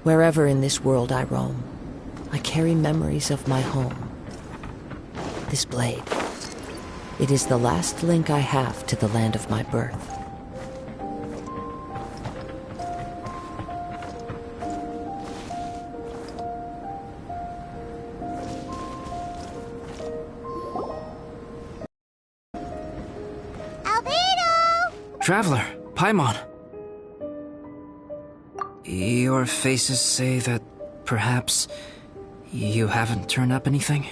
Wherever in this world I roam, I carry memories of my home. This blade, it is the last link I have to the land of my birth. Albedo! Traveler, Paimon. Your faces say that perhaps you haven't turned up anything?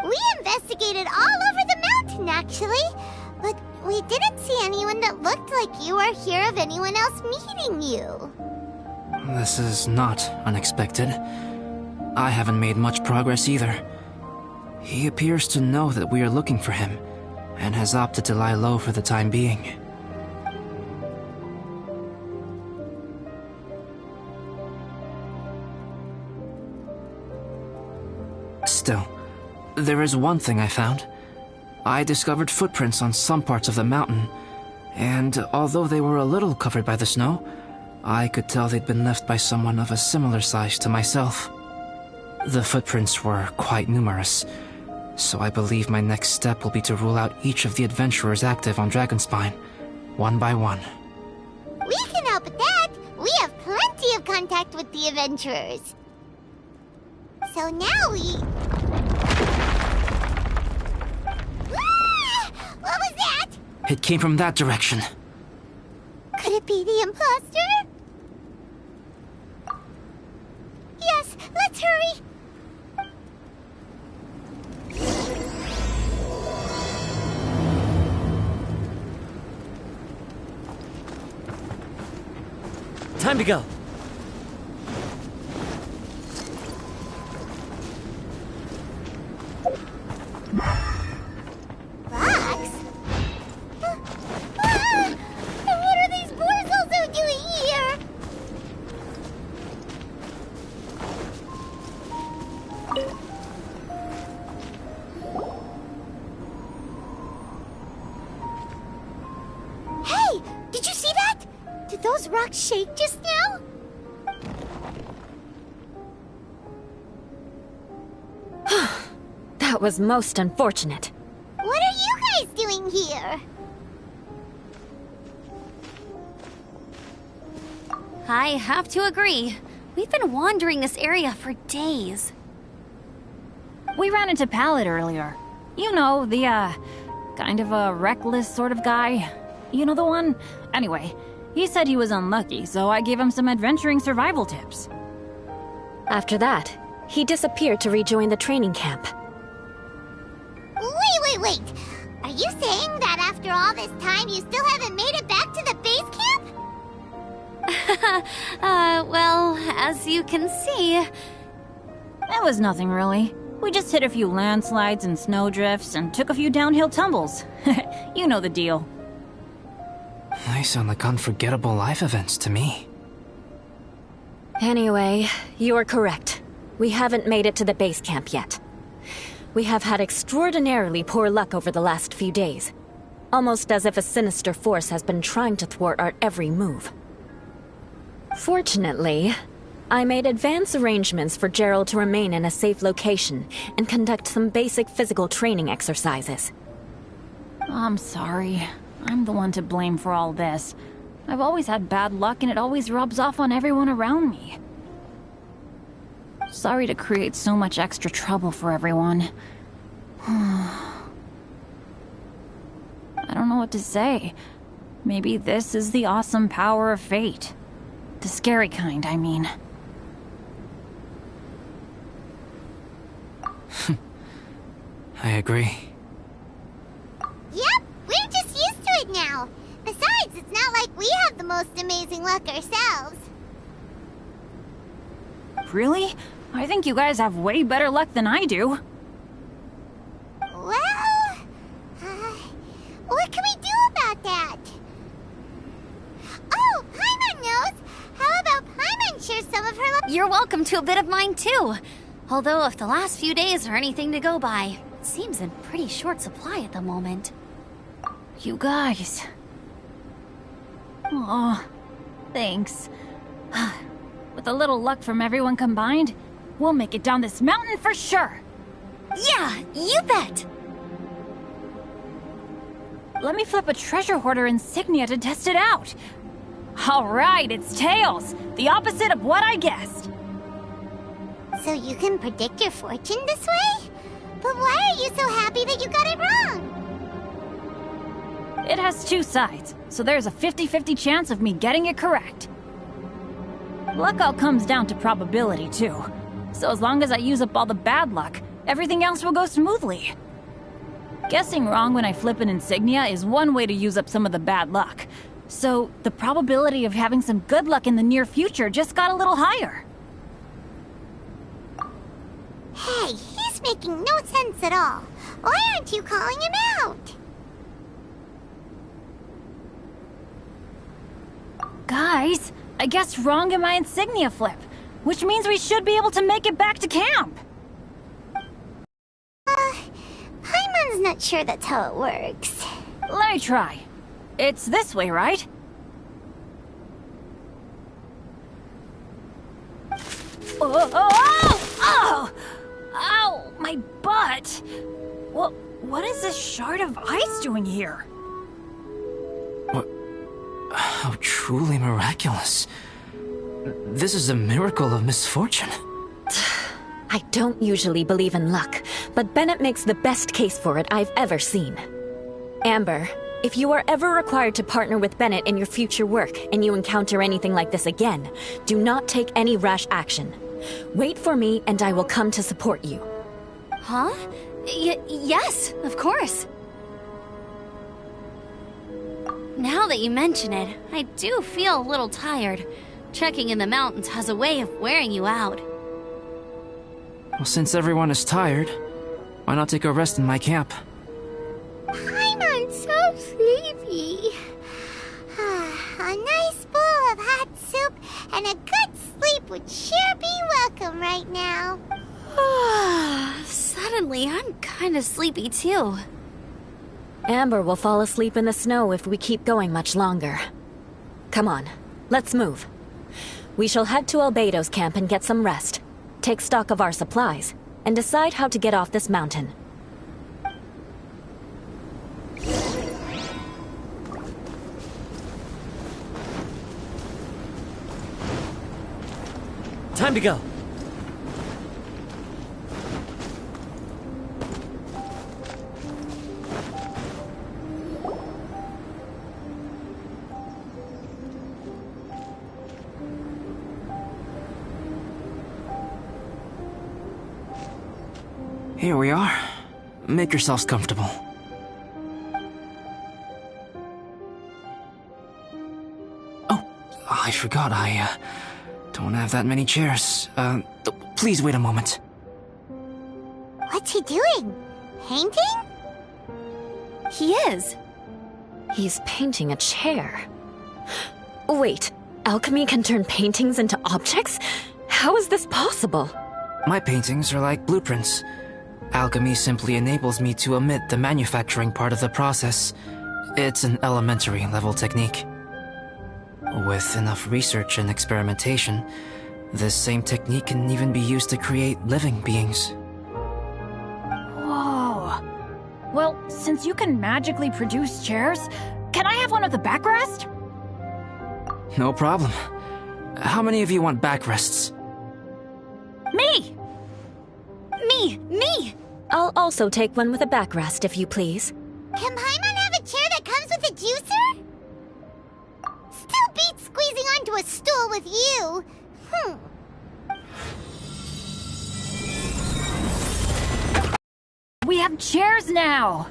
We investigated all over the mountain, actually. But we didn't see anyone that looked like you or hear of anyone else meeting you. This is not unexpected. I haven't made much progress either. He appears to know that we are looking for him, and has opted to lie low for the time being. Still, there is one thing I found. I discovered footprints on some parts of the mountain, and although they were a little covered by the snow, I could tell they'd been left by someone of a similar size to myself. The footprints were quite numerous, so I believe my next step will be to rule out each of the adventurers active on Dragonspine, one by one. We can help with that. We have plenty of contact with the adventurers. So now we... Ah! What was that? It came from that direction. Could it be the imposter? Yes, let's hurry. Time to go. Rocks? And what are these boars also doing here? Hey, did you see that? Did those rocks shake just now? That was most unfortunate. What are you guys doing here? I have to agree. We've been wandering this area for days. We ran into Pallet earlier. You know, the, kind of a reckless sort of guy. You know the one? Anyway, he said he was unlucky, so I gave him some adventuring survival tips. After that, he disappeared to rejoin the training camp. Wait. Are you saying that after all this time you still haven't made it back to the base camp? Well, as you can see... It was nothing really. We just hit a few landslides and snowdrifts and took a few downhill tumbles. You know the deal. They sound like unforgettable life events to me. Anyway, you're correct. We haven't made it to the base camp yet. We have had extraordinarily poor luck over the last few days. Almost as if a sinister force has been trying to thwart our every move. Fortunately, I made advance arrangements for Gerald to remain in a safe location and conduct some basic physical training exercises. I'm sorry. I'm the one to blame for all this. I've always had bad luck and it always rubs off on everyone around me. Sorry to create so much extra trouble for everyone. I don't know what to say. Maybe this is the awesome power of fate. The scary kind, I mean. I agree. Yep, we're just used to it now. Besides, it's not like we have the most amazing luck ourselves. Really? I think you guys have way better luck than I do. Well, what can we do about that? Oh, Paimon knows! How about Paimon share some of her luck? You're welcome to a bit of mine, too. Although if the last few days are anything to go by, it seems in pretty short supply at the moment. You guys. Aw, thanks. With a little luck from everyone combined, we'll make it down this mountain for sure. Yeah, you bet! Let me flip a treasure hoarder insignia to test it out. Alright, it's tails. The opposite of what I guessed. So you can predict your fortune this way? But why are you so happy that you got it wrong? It has two sides, so there's a 50-50 chance of me getting it correct. Luck all comes down to probability, too. So as long as I use up all the bad luck, everything else will go smoothly. Guessing wrong when I flip an insignia is one way to use up some of the bad luck. So the probability of having some good luck in the near future just got a little higher. Hey, he's making no sense at all. Why aren't you calling him out? Guys, I guessed wrong in my insignia flip, which means we should be able to make it back to camp. Paimon's not sure that's how it works. Let me try. It's this way, right? Oh! Ow! My butt! What is this shard of ice doing here? How truly miraculous. This is a miracle of misfortune. I don't usually believe in luck, but Bennett makes the best case for it I've ever seen. Amber, if you are ever required to partner with Bennett in your future work and you encounter anything like this again, do not take any rash action. Wait for me and I will come to support you. Huh? Yes, of course. Now that you mention it, I do feel a little tired. Trekking in the mountains has a way of wearing you out. Well, since everyone is tired, why not take a rest in my camp? Paimon's so sleepy. A nice bowl of hot soup and a good sleep would sure be welcome right now. Suddenly, I'm kind of sleepy too. Amber will fall asleep in the snow if we keep going much longer. Come on, let's move. We shall head to Albedo's camp and get some rest, take stock of our supplies, and decide how to get off this mountain. Time to go. Here we are. Make yourselves comfortable. Oh, I forgot I don't have that many chairs. Please wait a moment. What's he doing? Painting? He is. He's painting a chair. Wait, alchemy can turn paintings into objects? How is this possible? My paintings are like blueprints. Alchemy simply enables me to omit the manufacturing part of the process. It's an elementary level technique. With enough research and experimentation, this same technique can even be used to create living beings. Whoa. Well, since you can magically produce chairs, can I have one with a backrest? No problem. How many of you want backrests? Me! Me! I'll also take one with a backrest, if you please. Can Paimon have a chair that comes with a juicer? Still beats squeezing onto a stool with you. We have chairs now!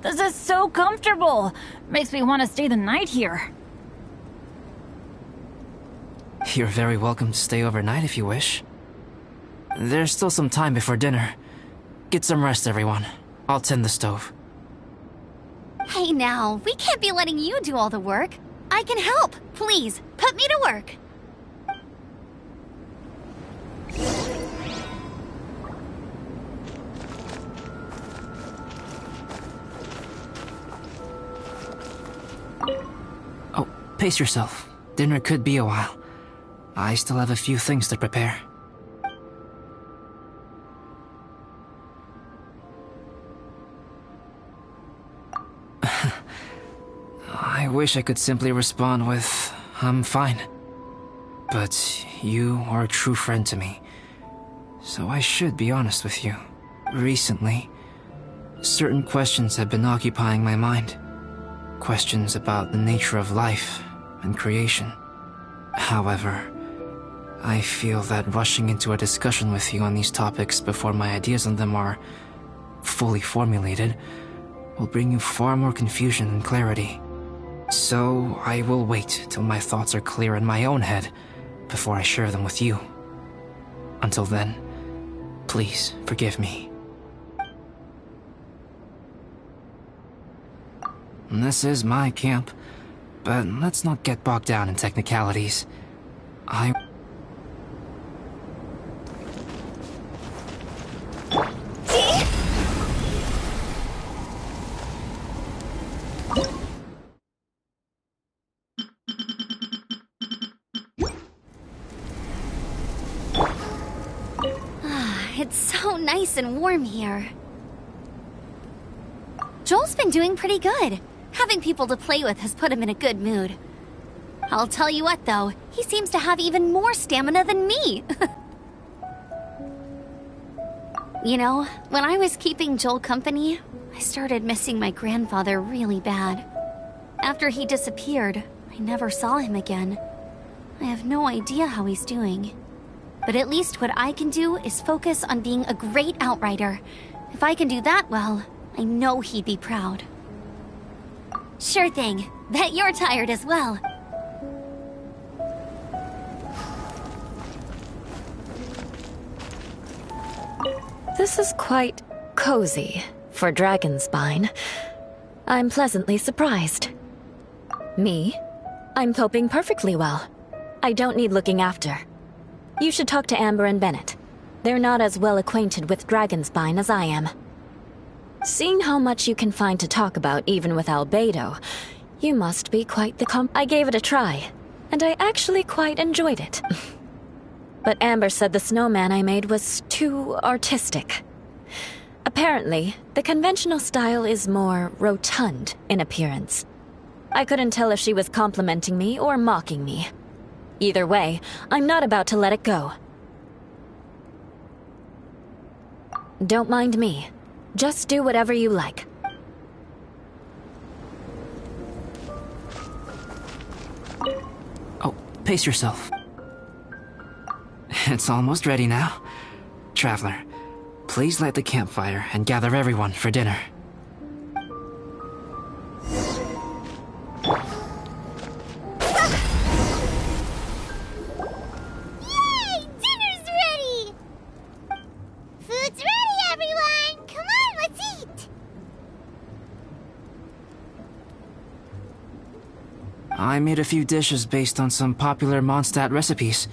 This is so comfortable! Makes me want to stay the night here. You're very welcome to stay overnight if you wish. There's still some time before dinner. Get some rest, everyone. I'll tend the stove. Hey now, we can't be letting you do all the work. I can help. Please, put me to work. Oh, pace yourself. Dinner could be a while. I still have a few things to prepare. I wish I could simply respond with, I'm fine. But you are a true friend to me, so I should be honest with you. Recently, certain questions have been occupying my mind. Questions about the nature of life and creation. However, I feel that rushing into a discussion with you on these topics before my ideas on them are fully formulated will bring you far more confusion than clarity. So I will wait till my thoughts are clear in my own head before I share them with you. Until then, please forgive me. This is my camp, but let's not get bogged down in technicalities. It's so nice and warm here. Joel's been doing pretty good. Having people to play with has put him in a good mood. I'll tell you what, though, he seems to have even more stamina than me. You know, when I was keeping Joel company, I started missing my grandfather really bad. After he disappeared, I never saw him again. I have no idea how he's doing. But at least what I can do is focus on being a great outrider. If I can do that well, I know he'd be proud. Sure thing. Bet you're tired as well. This is quite cozy for Dragonspine. I'm pleasantly surprised. Me? I'm coping perfectly well. I don't need looking after. You should talk to Amber and Bennett. They're not as well acquainted with Dragonspine as I am. Seeing how much you can find to talk about even with Albedo, you must be quite the I gave it a try, and I actually quite enjoyed it. But Amber said the snowman I made was too artistic. Apparently, the conventional style is more rotund in appearance. I couldn't tell if she was complimenting me or mocking me. Either way, I'm not about to let it go. Don't mind me. Just do whatever you like. Oh, pace yourself. It's almost ready now. Traveler, please light the campfire and gather everyone for dinner. I made a few dishes based on some popular Mondstadt recipes.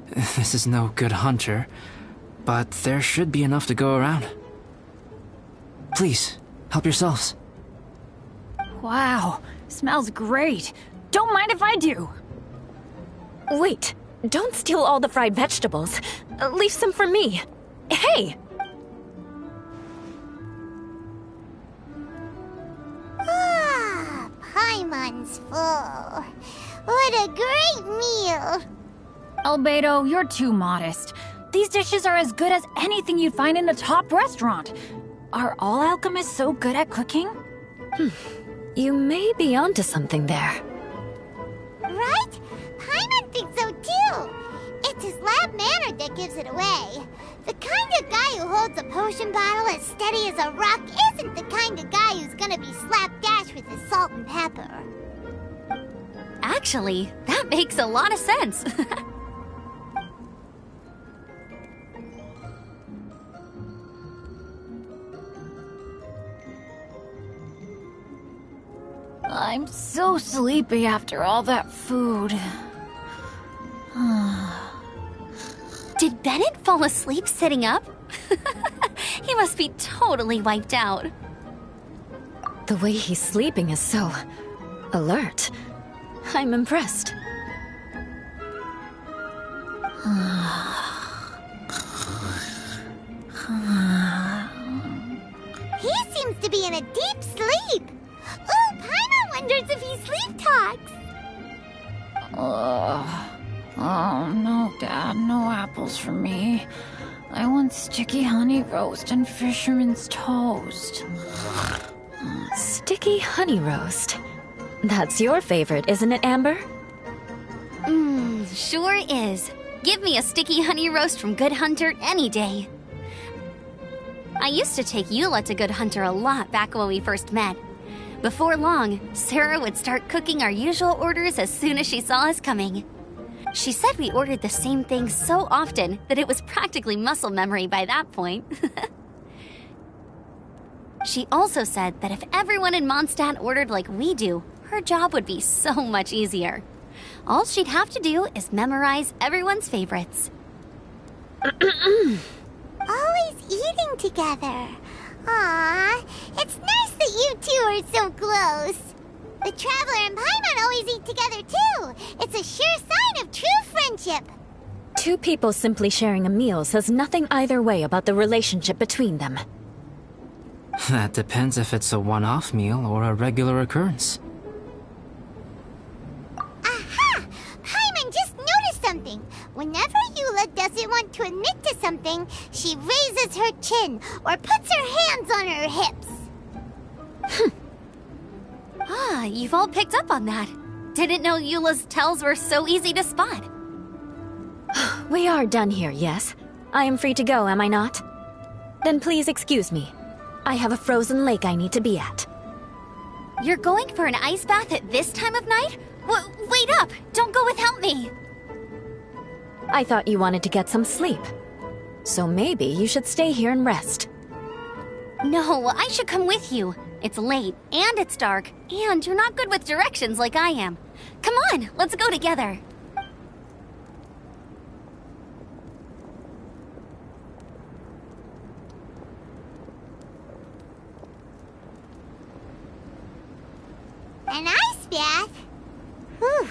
This is no good hunter, but there should be enough to go around. Please, help yourselves. Wow, smells great. Don't mind if I do. Wait, don't steal all the fried vegetables. Leave some for me. Hey! Paimon's full. What a great meal! Albedo, you're too modest. These dishes are as good as anything you'd find in a top restaurant. Are all alchemists so good at cooking? You may be onto something there. Right? Paimon thinks so too. It's his lab manner that gives it away. The kind of guy who holds a potion bottle as steady as a rock isn't the kind of guy who's gonna be slapdash with his salt and pepper. Actually, that makes a lot of sense. I'm so sleepy after all that food. Did Bennett fall asleep sitting up? He must be totally wiped out. The way he's sleeping is so alert. I'm impressed. He seems to be in a deep sleep. Ooh, Paimon wonders if he sleep talks. Oh, no, Dad, no apples for me. I want sticky honey roast and fisherman's toast. Sticky honey roast. That's your favorite, isn't it, Amber? Sure is. Give me a sticky honey roast from Good Hunter any day. I used to take Eula to Good Hunter a lot back when we first met. Before long, Sarah would start cooking our usual orders as soon as she saw us coming. She said we ordered the same thing so often that it was practically muscle memory by that point. She also said that if everyone in Mondstadt ordered like we do, her job would be so much easier. All she'd have to do is memorize everyone's favorites. Always eating together. Aww, it's nice that you two are so close. The Traveler and Paimon always eat together too. It's a sure sign of true friendship. Two people simply sharing a meal says nothing either way about the relationship between them. That depends if it's a one-off meal or a regular occurrence. Aha! Paimon just noticed something. Whenever Eula doesn't want to admit to something, she raises her chin or puts her hands on her hips. You've all picked up on that. Didn't know Eula's tells were so easy to spot. We are done here, yes? I am free to go, am I not? Then please excuse me. I have a frozen lake I need to be at. You're going for an ice bath at this time of night? Wait up! Don't go without me! I thought you wanted to get some sleep. So maybe you should stay here and rest. No, I should come with you. It's late, and it's dark, and you're not good with directions like I am. Come on, let's go together. An ice bath? Whew.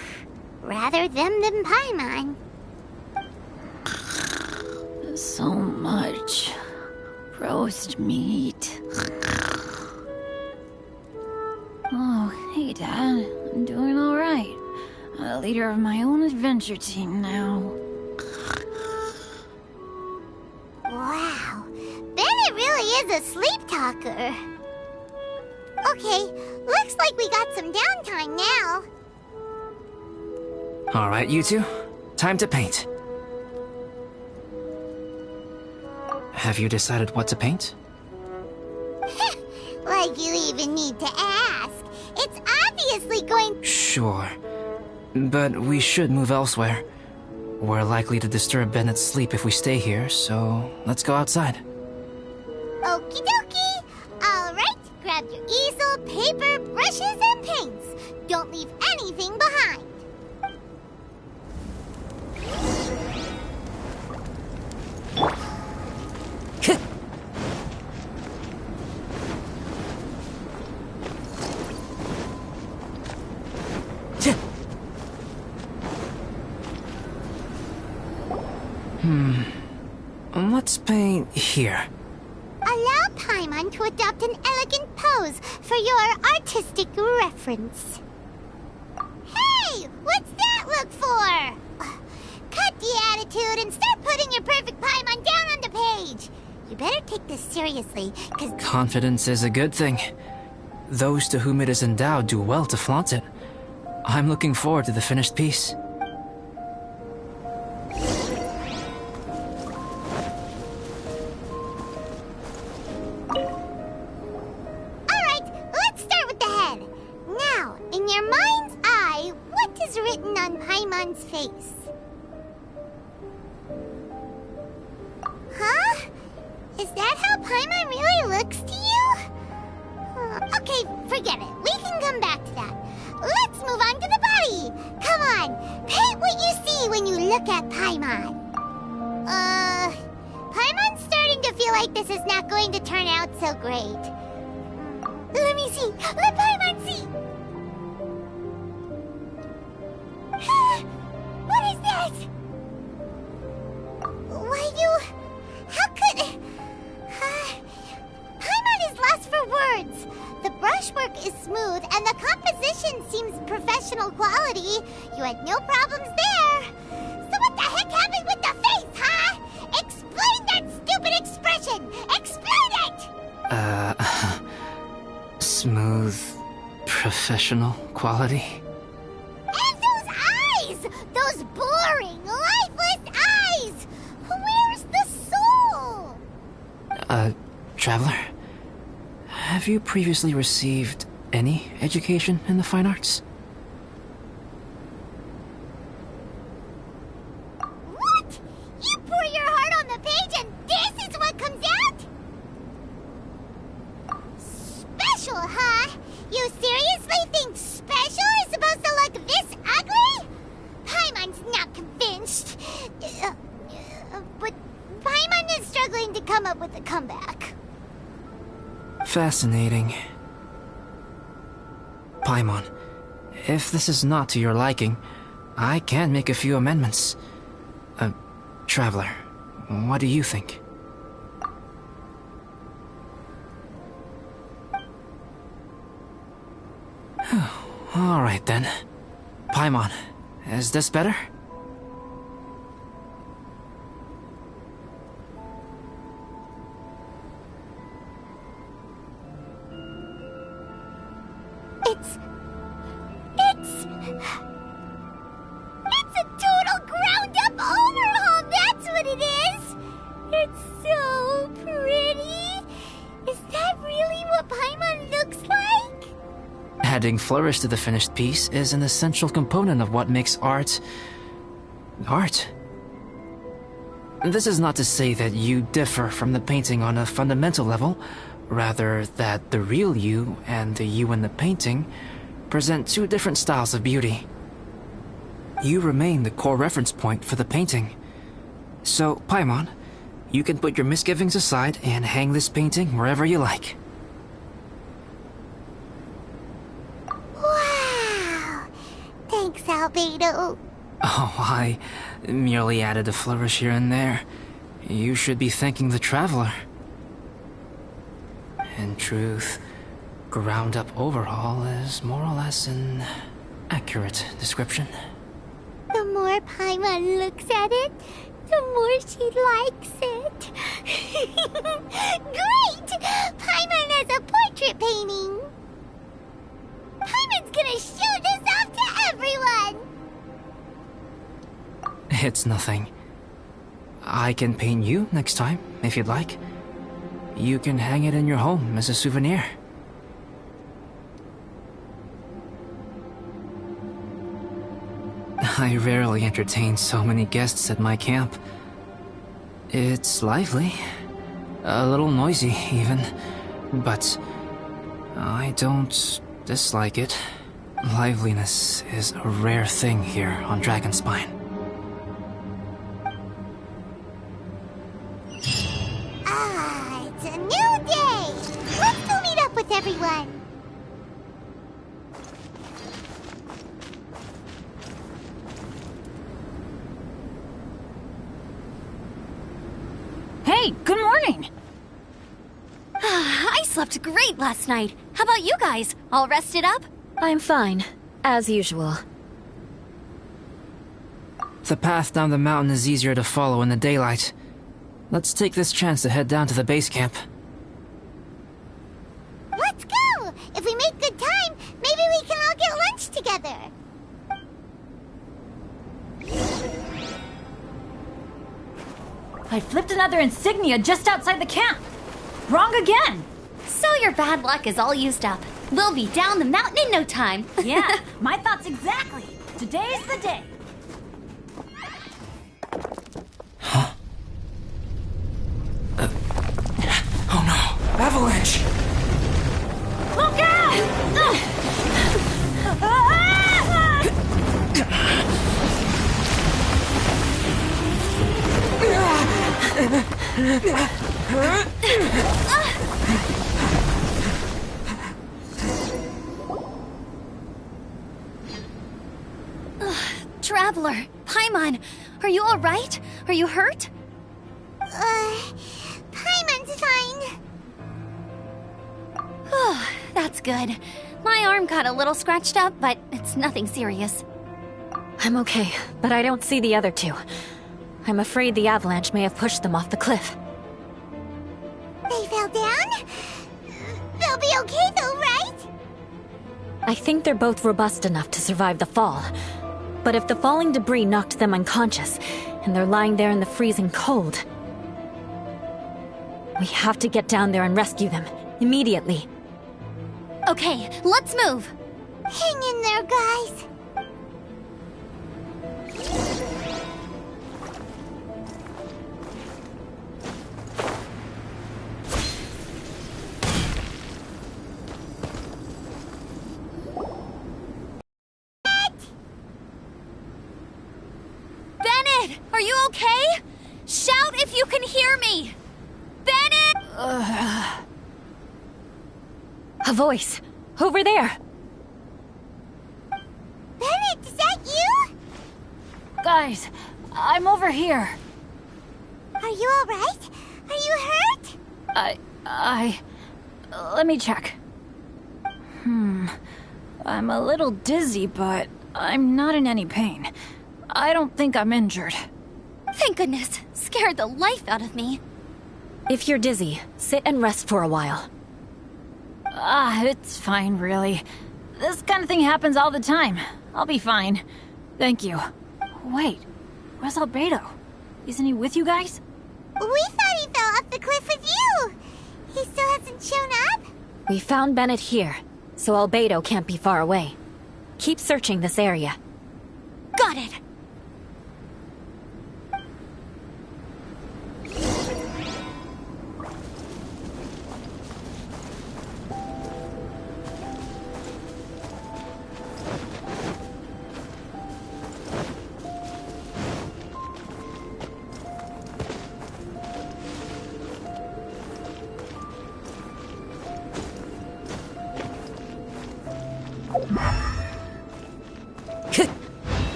Rather them than Paimon. So much roast meat. Oh, hey, Dad. I'm doing all right. A leader of my own adventure team now. Wow. Bennett really is a sleep talker. Okay, looks like we got some downtime now. All right, you two. Time to paint. Have you decided what to paint? Like you even need to ask. It's obviously going... Sure. But we should move elsewhere. We're likely to disturb Bennett's sleep if we stay here, so let's go outside. Okie dokie. All right, grab your easel, paper, brushes, and paints. Don't leave anything behind. Let's paint here. Allow Paimon to adopt an elegant pose for your artistic reference. Hey, what's that look for? Cut the attitude and start putting your perfect Paimon down on the page. You better take this seriously, because... Confidence is a good thing. Those to whom it is endowed do well to flaunt it. I'm looking forward to the finished piece. Face. Huh? Is that how Paimon really looks to you? Okay, forget it. We can come back to that. Let's move on to the body. Come on, paint what you see when you look at Paimon. Paimon's starting to feel like this is not going to turn out so great. Let me see. Let Paimon see. What is that? artwork is smooth and the composition seems professional quality. You had no problems there. So what the heck happened with the face, huh? Explain that stupid expression! Explain it! Smooth, professional quality? And those eyes! Those boring, lifeless eyes! Where's the soul? Traveler? Have you previously received any education in the fine arts? What? You pour your heart on the page and this is what comes out? Special, huh? You seriously think special is supposed to look this ugly? Paimon's not convinced. But Paimon is struggling to come up with a comeback. Fascinating. Paimon, if this is not to your liking, I can make a few amendments. Traveler, what do you think? Alright then. Paimon, is this better? It's a total ground-up overhaul, that's what it is! It's so pretty! Is that really what Paimon looks like? Adding flourish to the finished piece is an essential component of what makes art... art. This is not to say that you differ from the painting on a fundamental level, rather that the real you and the you in the painting present two different styles of beauty. You remain the core reference point for the painting. So, Paimon, you can put your misgivings aside and hang this painting wherever you like. Wow! Thanks, Albedo. Oh, I merely added a flourish here and there. You should be thanking the Traveler. In truth, ground-up overhaul is more or less an accurate description. The more Paimon looks at it, the more she likes it. Great! Paimon has a portrait painting. Paimon's gonna show this off to everyone. It's nothing. I can paint you next time, if you'd like. You can hang it in your home as a souvenir. I rarely entertain so many guests at my camp. It's lively. A little noisy, even. But I don't dislike it. Liveliness is a rare thing here on Dragonspine. It's a new day. Let's go meet up with everyone. Hey, good morning! I slept great last night. How about you guys? All rested up? I'm fine, as usual. The path down the mountain is easier to follow in the daylight. Let's take this chance to head down to the base camp. Let's go. If we make good time, maybe we can all get lunch together. I flipped another insignia just outside the camp. Wrong again. So your bad luck is all used up. We'll be down the mountain in no time. Yeah, my thoughts exactly. Today's the day. Huh? Oh no! Avalanche! Look out! Traveler, Paimon, are you all right? Are you hurt? Paimon's fine. That's good. My arm got a little scratched up, but it's nothing serious. I'm okay, but I don't see the other two. I'm afraid the avalanche may have pushed them off the cliff. They fell down? They'll be okay though, right? I think they're both robust enough to survive the fall. But if the falling debris knocked them unconscious, and they're lying there in the freezing cold... We have to get down there and rescue them, immediately. Okay, let's move. Hang in there, guys. Bennett, are you okay? Shout if you can hear me! Bennett! A voice! Over there! Bennett, is that you? Guys, I'm over here. Are you alright? Are you hurt? Let me check. I'm a little dizzy, but I'm not in any pain. I don't think I'm injured. Thank goodness. Scared the life out of me. If you're dizzy, sit and rest for a while. It's fine, really. This kind of thing happens all the time. I'll be fine. Thank you. Wait, where's Albedo? Isn't he with you guys? We thought he fell off the cliff with you. He still hasn't shown up? We found Bennett here, so Albedo can't be far away. Keep searching this area. Got it.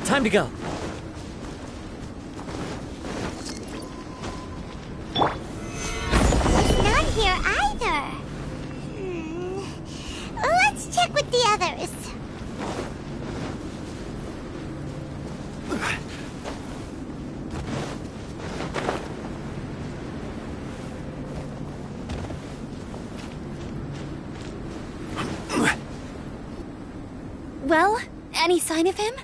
Time to go. It's not here either. Let's check with the others. Well, any sign of him?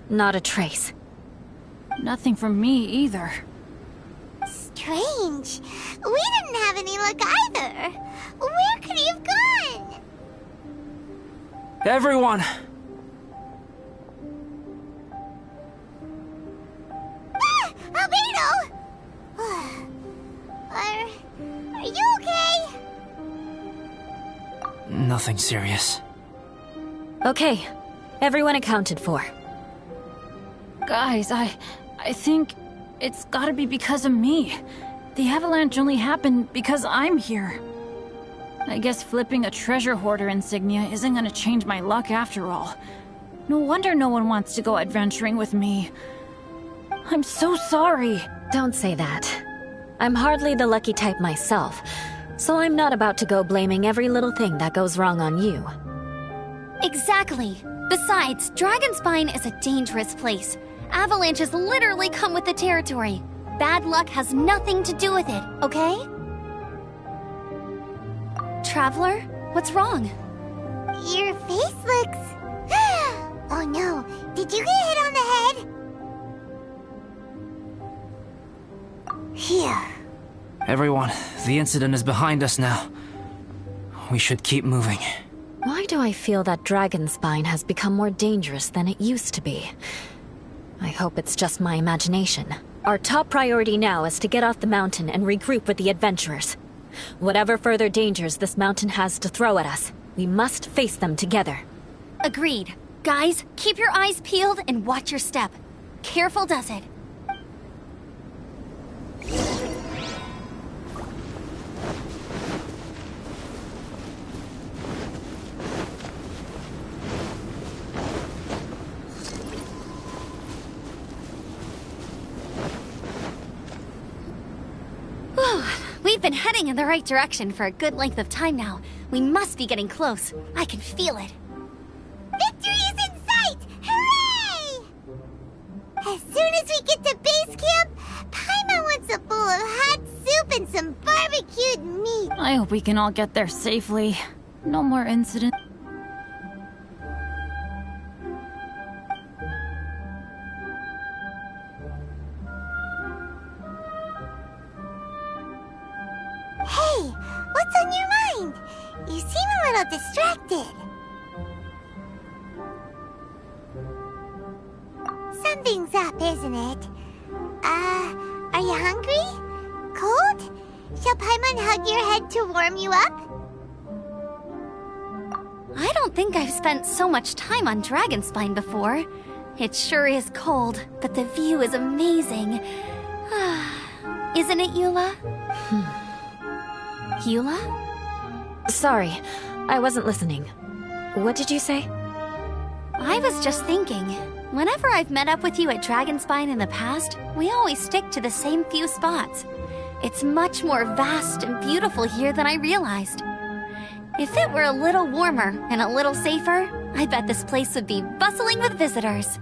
Not a trace. Nothing from me either. Strange. We didn't have any luck either. Where could he have gone? Everyone! Ah! Albedo! Are you okay? Nothing serious. Okay, everyone accounted for. Guys, I think it's gotta be because of me. The avalanche only happened because I'm here. I guess flipping a treasure hoarder insignia isn't gonna change my luck after all. No wonder no one wants to go adventuring with me. I'm so sorry. Don't say that. I'm hardly the lucky type myself, so I'm not about to go blaming every little thing that goes wrong on you. Exactly. Besides, Dragonspine is a dangerous place. Avalanches literally come with the territory. Bad luck has nothing to do with it, okay? Traveler, what's wrong? Your face looks... Oh no, did you get hit on the head? Phew. Everyone, the incident is behind us now. We should keep moving. Why do I feel that Dragonspine has become more dangerous than it used to be? I hope it's just my imagination. Our top priority now is to get off the mountain and regroup with the adventurers. Whatever further dangers this mountain has to throw at us, we must face them together. Agreed. Guys, keep your eyes peeled and watch your step. Careful does it. We've been heading in the right direction for a good length of time now. We must be getting close. I can feel it. Victory is in sight! Hooray! As soon as we get to base camp, Paimon wants a bowl of hot soup and some barbecued meat. I hope we can all get there safely. No more incidents. Hey, what's on your mind? You seem a little distracted. Something's up, isn't it? Are you hungry? Cold? Shall Paimon hug your head to warm you up? I don't think I've spent so much time on Dragonspine before. It sure is cold, but the view is amazing. Isn't it, Eula? Eula? Sorry, I wasn't listening. What did you say? I was just thinking, whenever I've met up with you at Dragonspine in the past, we always stick to the same few spots. It's much more vast and beautiful here than I realized. If it were a little warmer and a little safer, I bet this place would be bustling with visitors.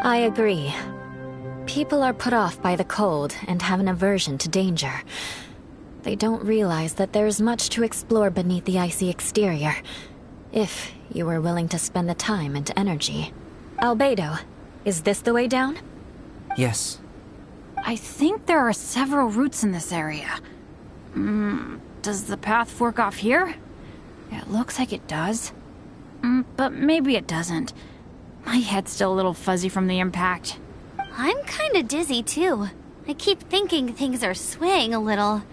I agree. People are put off by the cold and have an aversion to danger. They don't realize that there's much to explore beneath the icy exterior, if you were willing to spend the time and energy. Albedo, is this the way down? Yes. I think there are several routes in this area. Does the path fork off here? It looks like it does. But maybe it doesn't. My head's still a little fuzzy from the impact. I'm kinda dizzy too. I keep thinking things are swaying a little.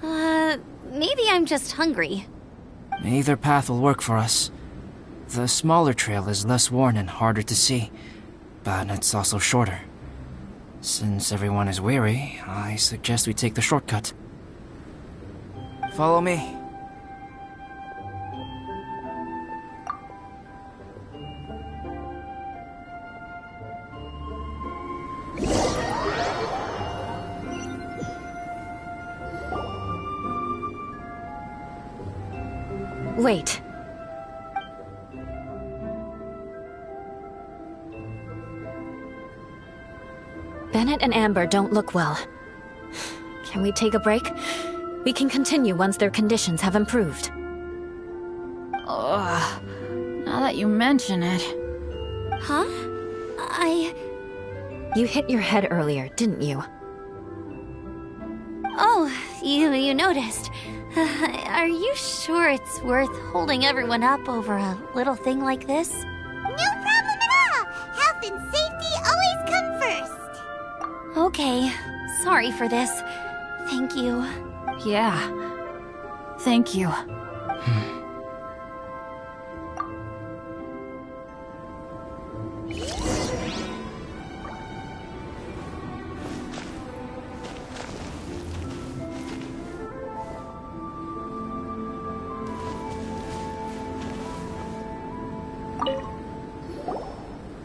Maybe I'm just hungry. Either path will work for us. The smaller trail is less worn and harder to see, but it's also shorter. Since everyone is weary, I suggest we take the shortcut. Follow me. Wait. Bennett and Amber don't look well. Can we take a break? We can continue once their conditions have improved. Ugh. Now that you mention it. Huh? You hit your head earlier, didn't you? Oh, you noticed. Are you sure it's worth holding everyone up over a little thing like this? No problem at all! Health and safety always come first! Okay, sorry for this. Thank you. Yeah. Thank you.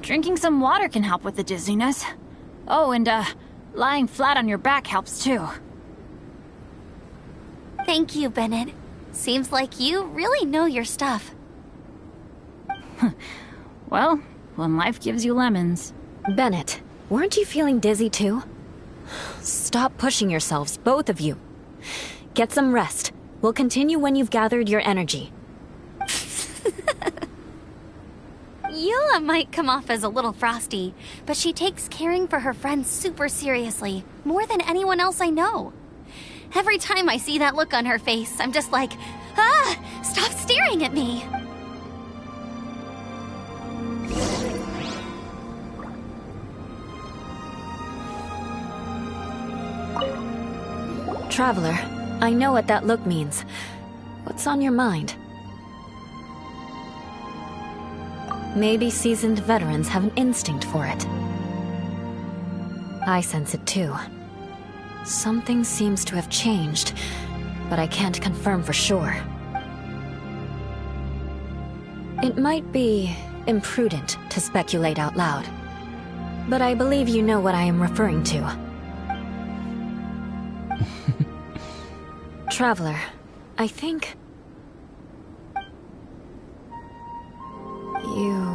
Drinking some water can help with the dizziness. Oh, and lying flat on your back helps too. Thank you, Bennett. Seems like you really know your stuff. Well, when life gives you lemons. Bennett, weren't you feeling dizzy too? Stop pushing yourselves, both of you. Get some rest. We'll continue when you've gathered your energy. Eula might come off as a little frosty, but she takes caring for her friends super seriously, more than anyone else I know. Every time I see that look on her face, I'm just like, ah, stop staring at me. Traveler, I know what that look means. What's on your mind? Maybe seasoned veterans have an instinct for it. I sense it too. Something seems to have changed, but I can't confirm for sure. It might be imprudent to speculate out loud, but I believe you know what I am referring to. Traveler, I think... you...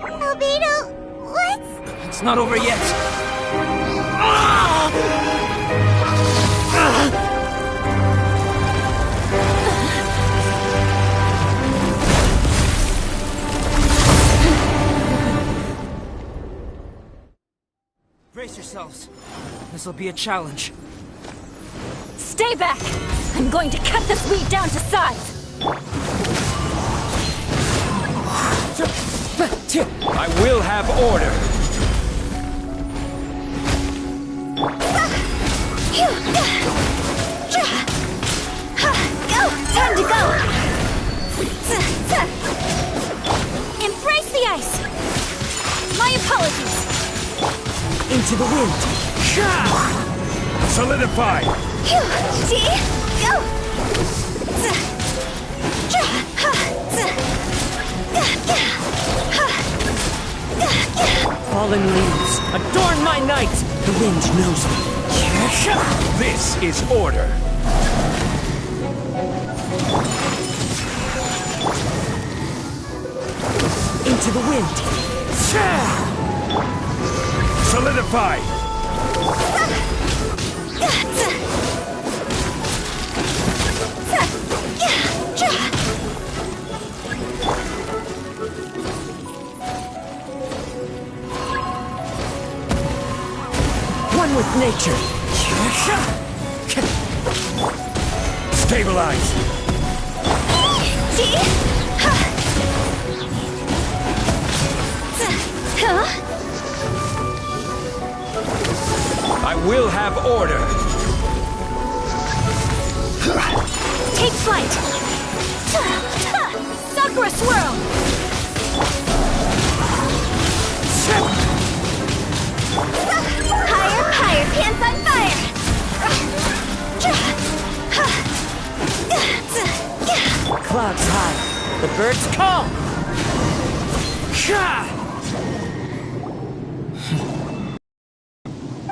Albedo, what's... It's not over yet. Brace yourselves. This'll be a challenge. Stay back! I'm going to cut this weed down to size! I will have order. Go! Time to go! Embrace the ice! My apologies! Into the wind. Solidify. T, go! Fallen leaves, adorn my night! The wind knows me. This is order. Into the wind. Solidify. One with nature. Stabilize. I will have order. Take flight! Sakura swirl! Higher, higher, pants on fire! Clouds high. The birds call.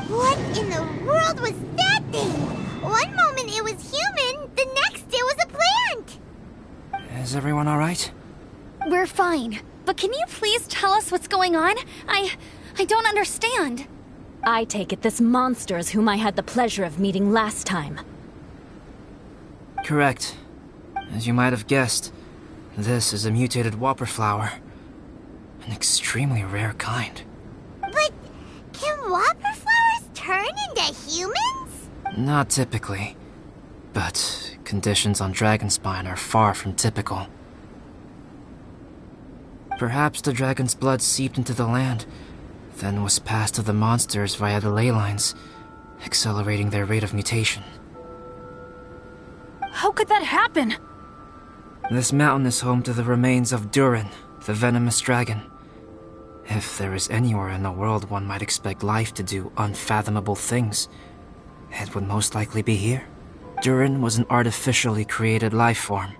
What in the world was that thing? One moment it was human, the next it was a plant! Is everyone alright? We're fine, but can you please tell us what's going on? I don't understand. I take it this monster is whom I had the pleasure of meeting last time. Correct. As you might have guessed, this is a mutated whopper flower. An extremely rare kind. to humans? Not typically. But conditions on Dragonspine are far from typical. Perhaps the dragon's blood seeped into the land, then was passed to the monsters via the ley lines, accelerating their rate of mutation. How could that happen? This mountain is home to the remains of Durin, the venomous dragon. If there is anywhere in the world one might expect life to do unfathomable things, it would most likely be here. Durin was an artificially created life form.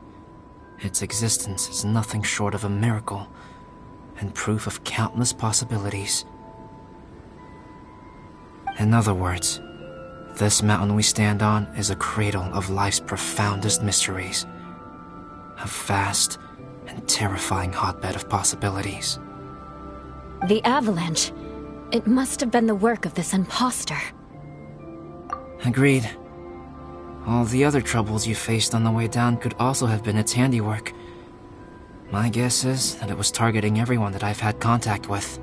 Its existence is nothing short of a miracle, and proof of countless possibilities. In other words, this mountain we stand on is a cradle of life's profoundest mysteries. A vast and terrifying hotbed of possibilities. The avalanche. It must have been the work of this imposter. Agreed. All the other troubles you faced on the way down could also have been its handiwork. My guess is that it was targeting everyone that I've had contact with.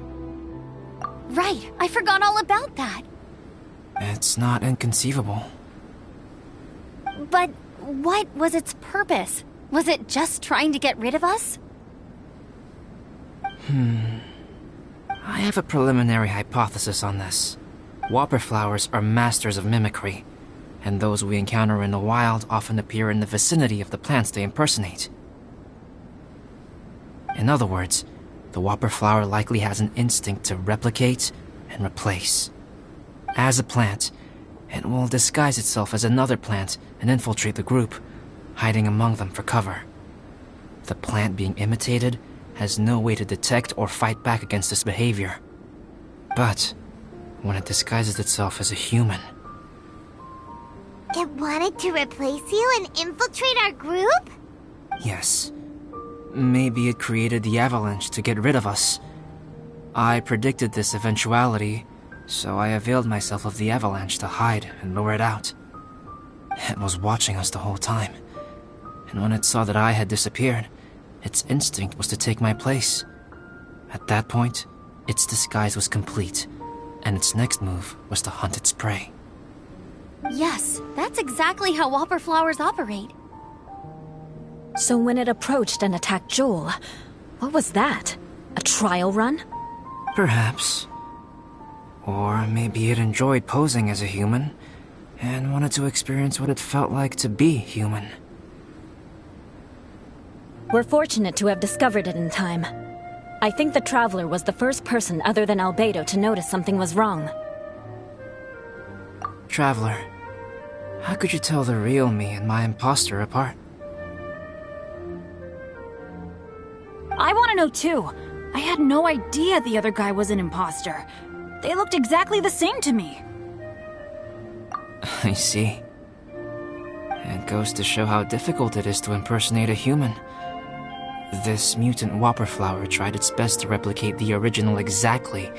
Right, I forgot all about that. It's not inconceivable. But what was its purpose? Was it just trying to get rid of us? I have a preliminary hypothesis on this. Whopper flowers are masters of mimicry, and those we encounter in the wild often appear in the vicinity of the plants they impersonate. In other words, the whopper flower likely has an instinct to replicate and replace. As a plant, it will disguise itself as another plant and infiltrate the group, hiding among them for cover. The plant being imitated has no way to detect or fight back against this behavior. But when it disguises itself as a human... It wanted to replace you and infiltrate our group? Yes. Maybe it created the avalanche to get rid of us. I predicted this eventuality, so I availed myself of the avalanche to hide and lure it out. It was watching us the whole time, and when it saw that I had disappeared, its instinct was to take my place. At that point, its disguise was complete, and its next move was to hunt its prey. Yes, that's exactly how whopper flowers operate. So when it approached and attacked Joel, what was that? A trial run? Perhaps. Or maybe it enjoyed posing as a human, and wanted to experience what it felt like to be human. We're fortunate to have discovered it in time. I think the Traveler was the first person other than Albedo to notice something was wrong. Traveler, how could you tell the real me and my imposter apart? I want to know too. I had no idea the other guy was an imposter. They looked exactly the same to me. I see. It goes to show how difficult it is to impersonate a human. This mutant whopper flower tried its best to replicate the original exactly,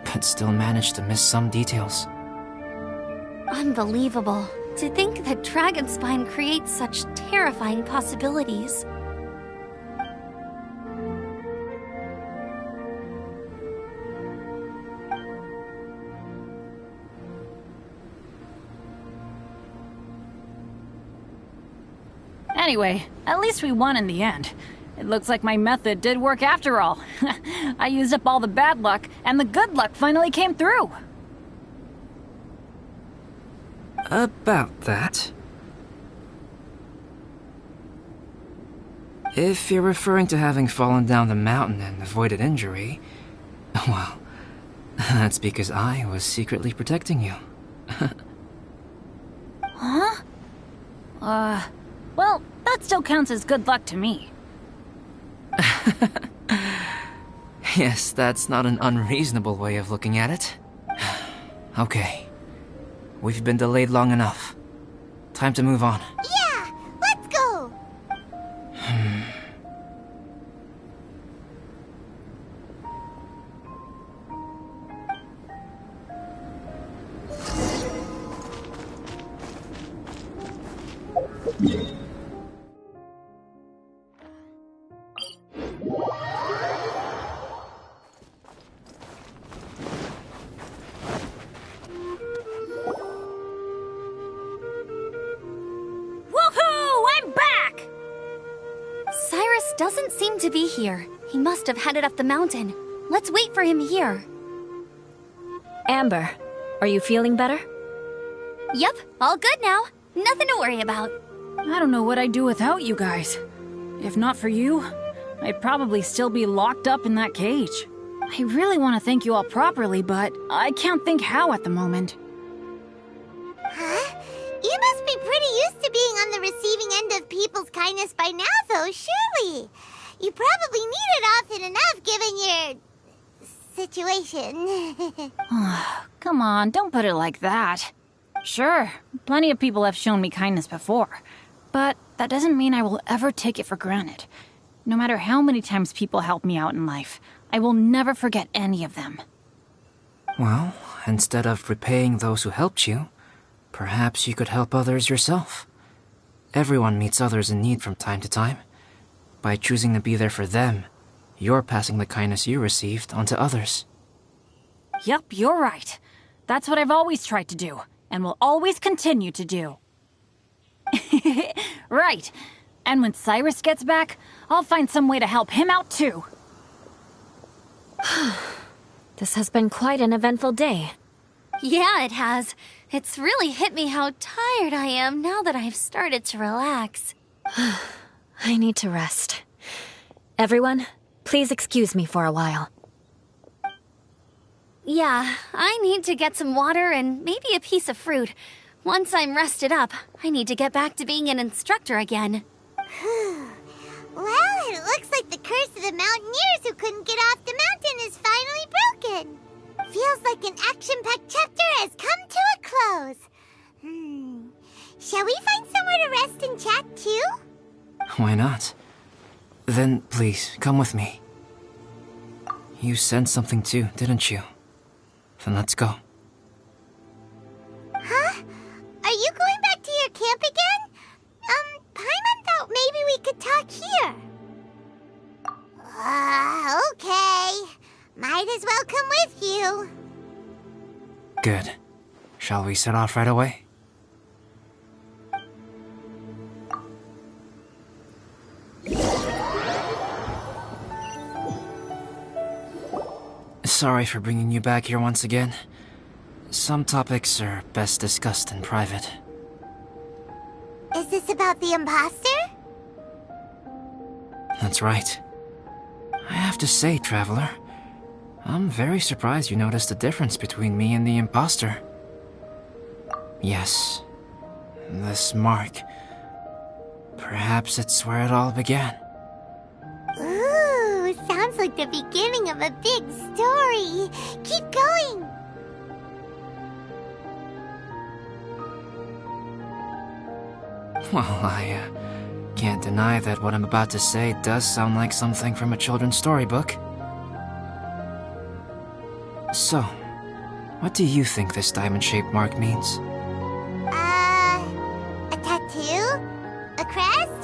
but still managed to miss some details. Unbelievable. To think that Dragonspine creates such terrifying possibilities. Anyway, at least we won in the end. It looks like my method did work after all. I used up all the bad luck, and the good luck finally came through. About that. If you're referring to having fallen down the mountain and avoided injury, well, that's because I was secretly protecting you. Huh? Well, that still counts as good luck to me. Yes, that's not an unreasonable way of looking at it. Okay. We've been delayed long enough. Time to move on. Yeah, let's go! Cyrus doesn't seem to be here. He must have headed up the mountain. Let's wait for him here. Amber, are you feeling better? Yep, all good now. Nothing to worry about. I don't know what I'd do without you guys. If not for you, I'd probably still be locked up in that cage. I really want to thank you all properly, but I can't think how at the moment. Huh? You must be pretty used to being on the receiving end of people's kindness by now, though, surely. You probably need it often enough, given your... situation. Come on, don't put it like that. Sure, plenty of people have shown me kindness before, but that doesn't mean I will ever take it for granted. No matter how many times people help me out in life, I will never forget any of them. Well, instead of repaying those who helped you, perhaps you could help others yourself. Everyone meets others in need from time to time. By choosing to be there for them, you're passing the kindness you received onto others. Yup, you're right. That's what I've always tried to do, and will always continue to do. Right. And when Cyrus gets back, I'll find some way to help him out too. This has been quite an eventful day. Yeah, it has. It's really hit me how tired I am now that I've started to relax. I need to rest. Everyone, please excuse me for a while. Yeah, I need to get some water and maybe a piece of fruit. Once I'm rested up, I need to get back to being an instructor again. Well, it looks like the curse of the mountaineers who couldn't get off the mountain is finally broken. Feels like an action-packed chapter has come to a close. Shall we find somewhere to rest and chat too? Why not? Then please, come with me. You sensed something too, didn't you? Then let's go. Huh? Are you going back to your camp again? Paimon thought maybe we could talk here. Okay. Might as well come with you. Good. Shall we set off right away? Sorry for bringing you back here once again. Some topics are best discussed in private. Is this about the imposter? That's right. I have to say, Traveler, I'm very surprised you noticed the difference between me and the imposter. Yes, this mark. Perhaps it's where it all began. Ooh, sounds like the beginning of a big story. Keep going. Well, I can't deny that what I'm about to say does sound like something from a children's storybook. So, what do you think this diamond-shaped mark means? A tattoo? A crest?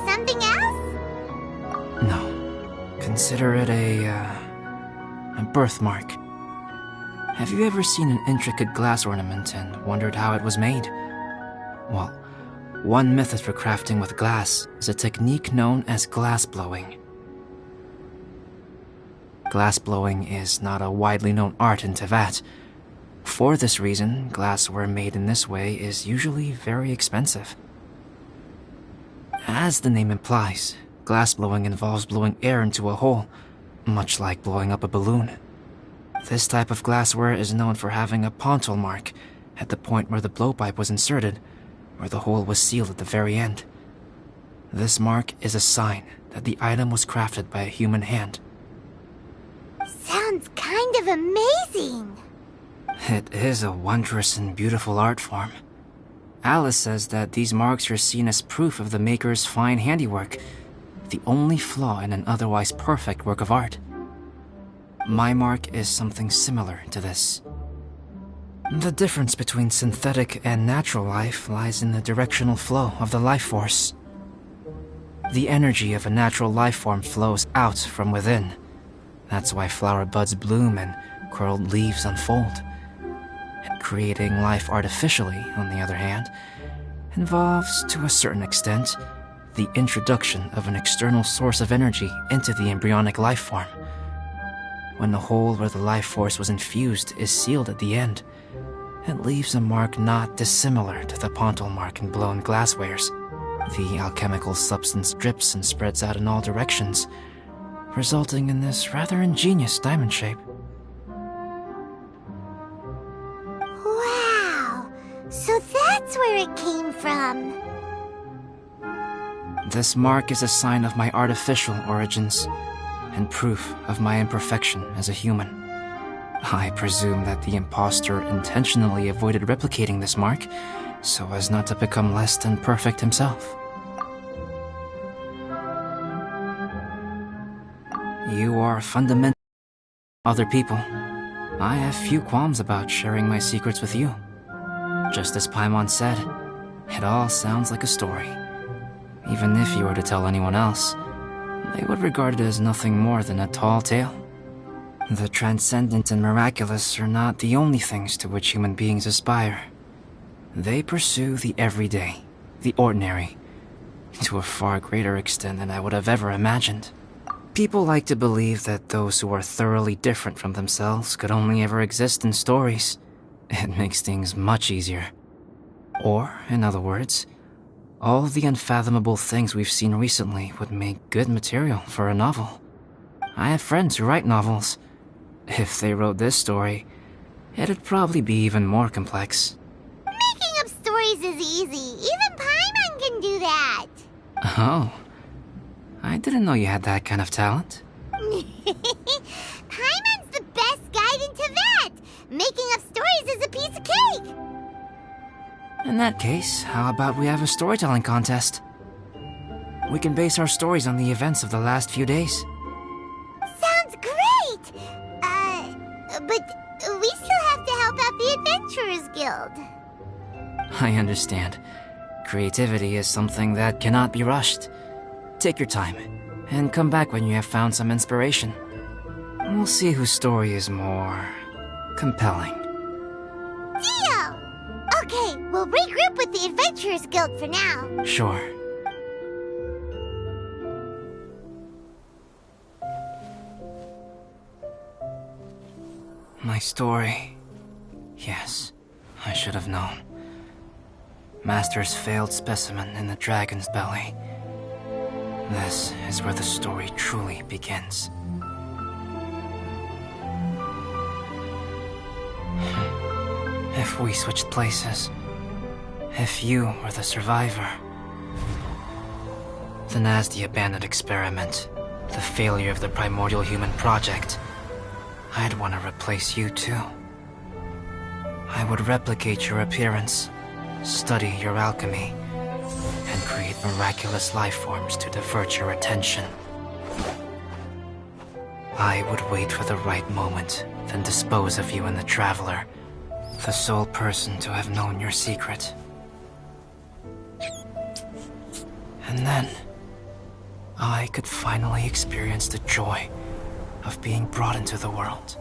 Something else? No. Consider it a birthmark. Have you ever seen an intricate glass ornament and wondered how it was made? Well, one method for crafting with glass is a technique known as glass blowing. Glass blowing is not a widely known art in Teyvat. For this reason, glassware made in this way is usually very expensive. As the name implies, glass blowing involves blowing air into a hole, much like blowing up a balloon. This type of glassware is known for having a pontil mark at the point where the blowpipe was inserted, where the hole was sealed at the very end. This mark is a sign that the item was crafted by a human hand. Sounds kind of amazing. It is a wondrous and beautiful art form. Alice says that these marks are seen as proof of the maker's fine handiwork, the only flaw in an otherwise perfect work of art. My mark is something similar to this. The difference between synthetic and natural life lies in the directional flow of the life force. The energy of a natural life form flows out from within. That's why flower buds bloom and curled leaves unfold. And creating life artificially, on the other hand, involves, to a certain extent, the introduction of an external source of energy into the embryonic life form. When the hole where the life force was infused is sealed at the end, it leaves a mark not dissimilar to the pontal mark in blown glasswares. The alchemical substance drips and spreads out in all directions, resulting in this rather ingenious diamond shape. Wow! So that's where it came from. This mark is a sign of my artificial origins, and proof of my imperfection as a human. I presume that the impostor intentionally avoided replicating this mark, so as not to become less than perfect himself. You are fundamentally other people. I have few qualms about sharing my secrets with you. Just as Paimon said, it all sounds like a story. Even if you were to tell anyone else, they would regard it as nothing more than a tall tale. The transcendent and miraculous are not the only things to which human beings aspire. They pursue the everyday, the ordinary, to a far greater extent than I would have ever imagined. People like to believe that those who are thoroughly different from themselves could only ever exist in stories. It makes things much easier. Or, in other words, all the unfathomable things we've seen recently would make good material for a novel. I have friends who write novels. If they wrote this story, it'd probably be even more complex. Making up stories is easy. Even Paimon can do that. Oh. I didn't know you had that kind of talent. Paimon's the best guide into that. Making up stories is a piece of cake. In that case, how about we have a storytelling contest? We can base our stories on the events of the last few days. Sounds great! But we still have to help out the Adventurers Guild. I understand. Creativity is something that cannot be rushed. Take your time, and come back when you have found some inspiration. We'll see whose story is more compelling. Deal! Okay, we'll regroup with the Adventurers Guild for now. Sure. My story. Yes, I should have known. Master's failed specimen in the dragon's belly. This is where the story truly begins. If we switched places, if you were the survivor, then as the abandoned experiment, the failure of the primordial human project, I'd want to replace you too. I would replicate your appearance, study your alchemy, and create miraculous life forms to divert your attention. I would wait for the right moment, then dispose of you in the Traveler, the sole person to have known your secret. And then, I could finally experience the joy of being brought into the world.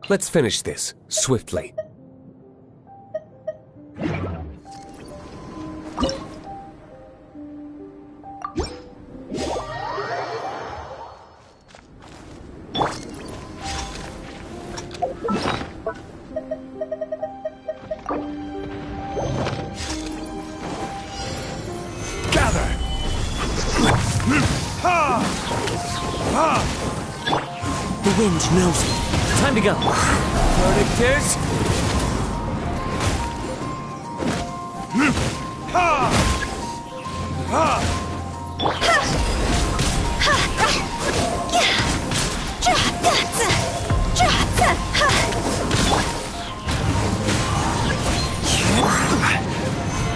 Let's finish this, swiftly. Gather! The wind knows me. Time to go. Verdict is...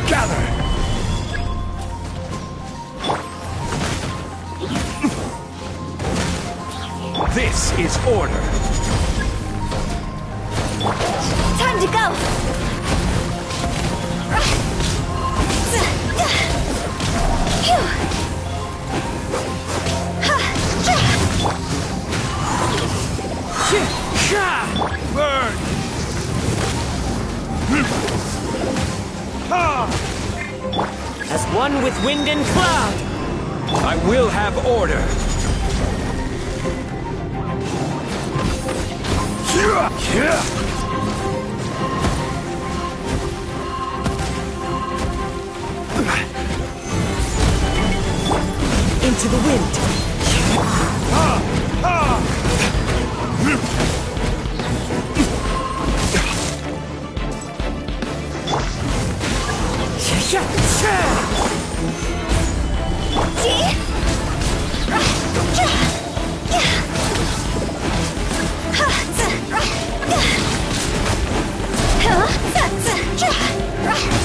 Gather! This is order. Time to go! Burn! As one with wind and cloud. I will have order. Into the wind.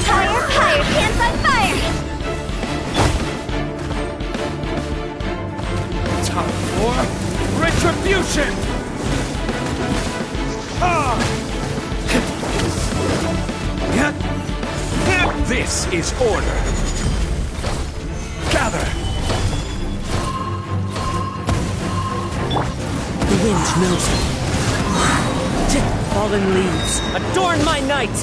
Higher, higher, hands on fire! Time for retribution! This is order. Gather! The wind knows me. Fallen leaves, adorn my night!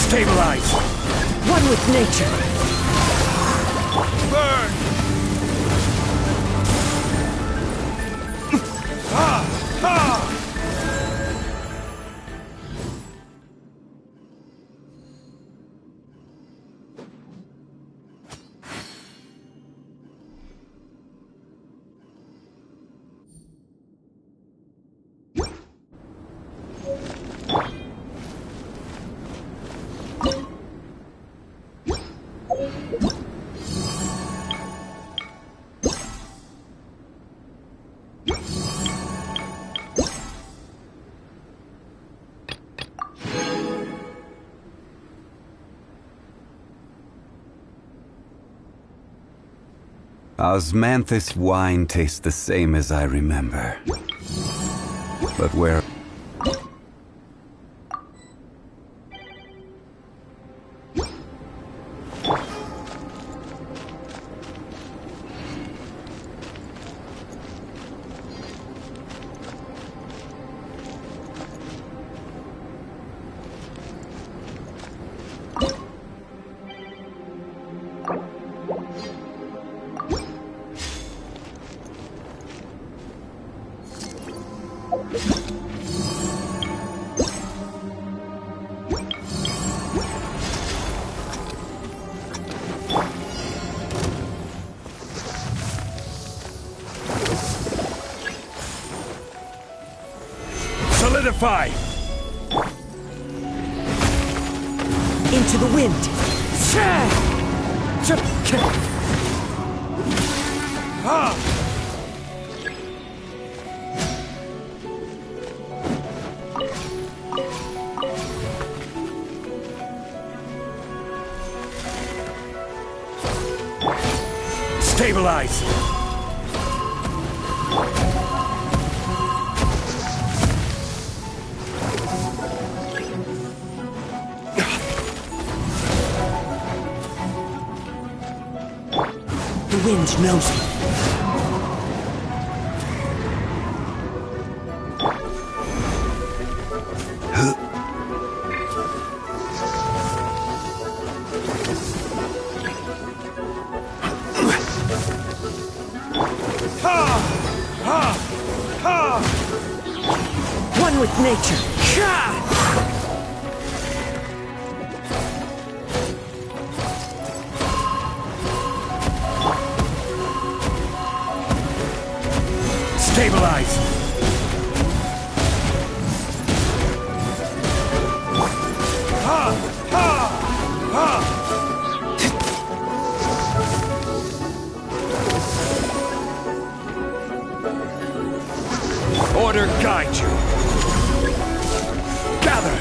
Stabilize! One with nature. Burn! Osmanthus wine tastes the same as I remember. But where... Solidify! Into the wind. Stabilize! wind knows me. One with nature. Stabilize! Ha! Ha! Ha! Order guide you. Gather!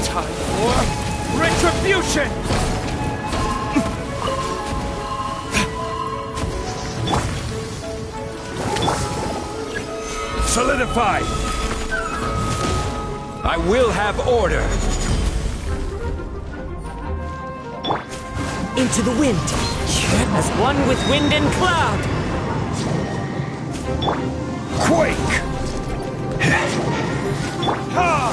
Time for retribution! Solidify! I will have order! Into the wind. As one with wind and cloud. Quake! Ha!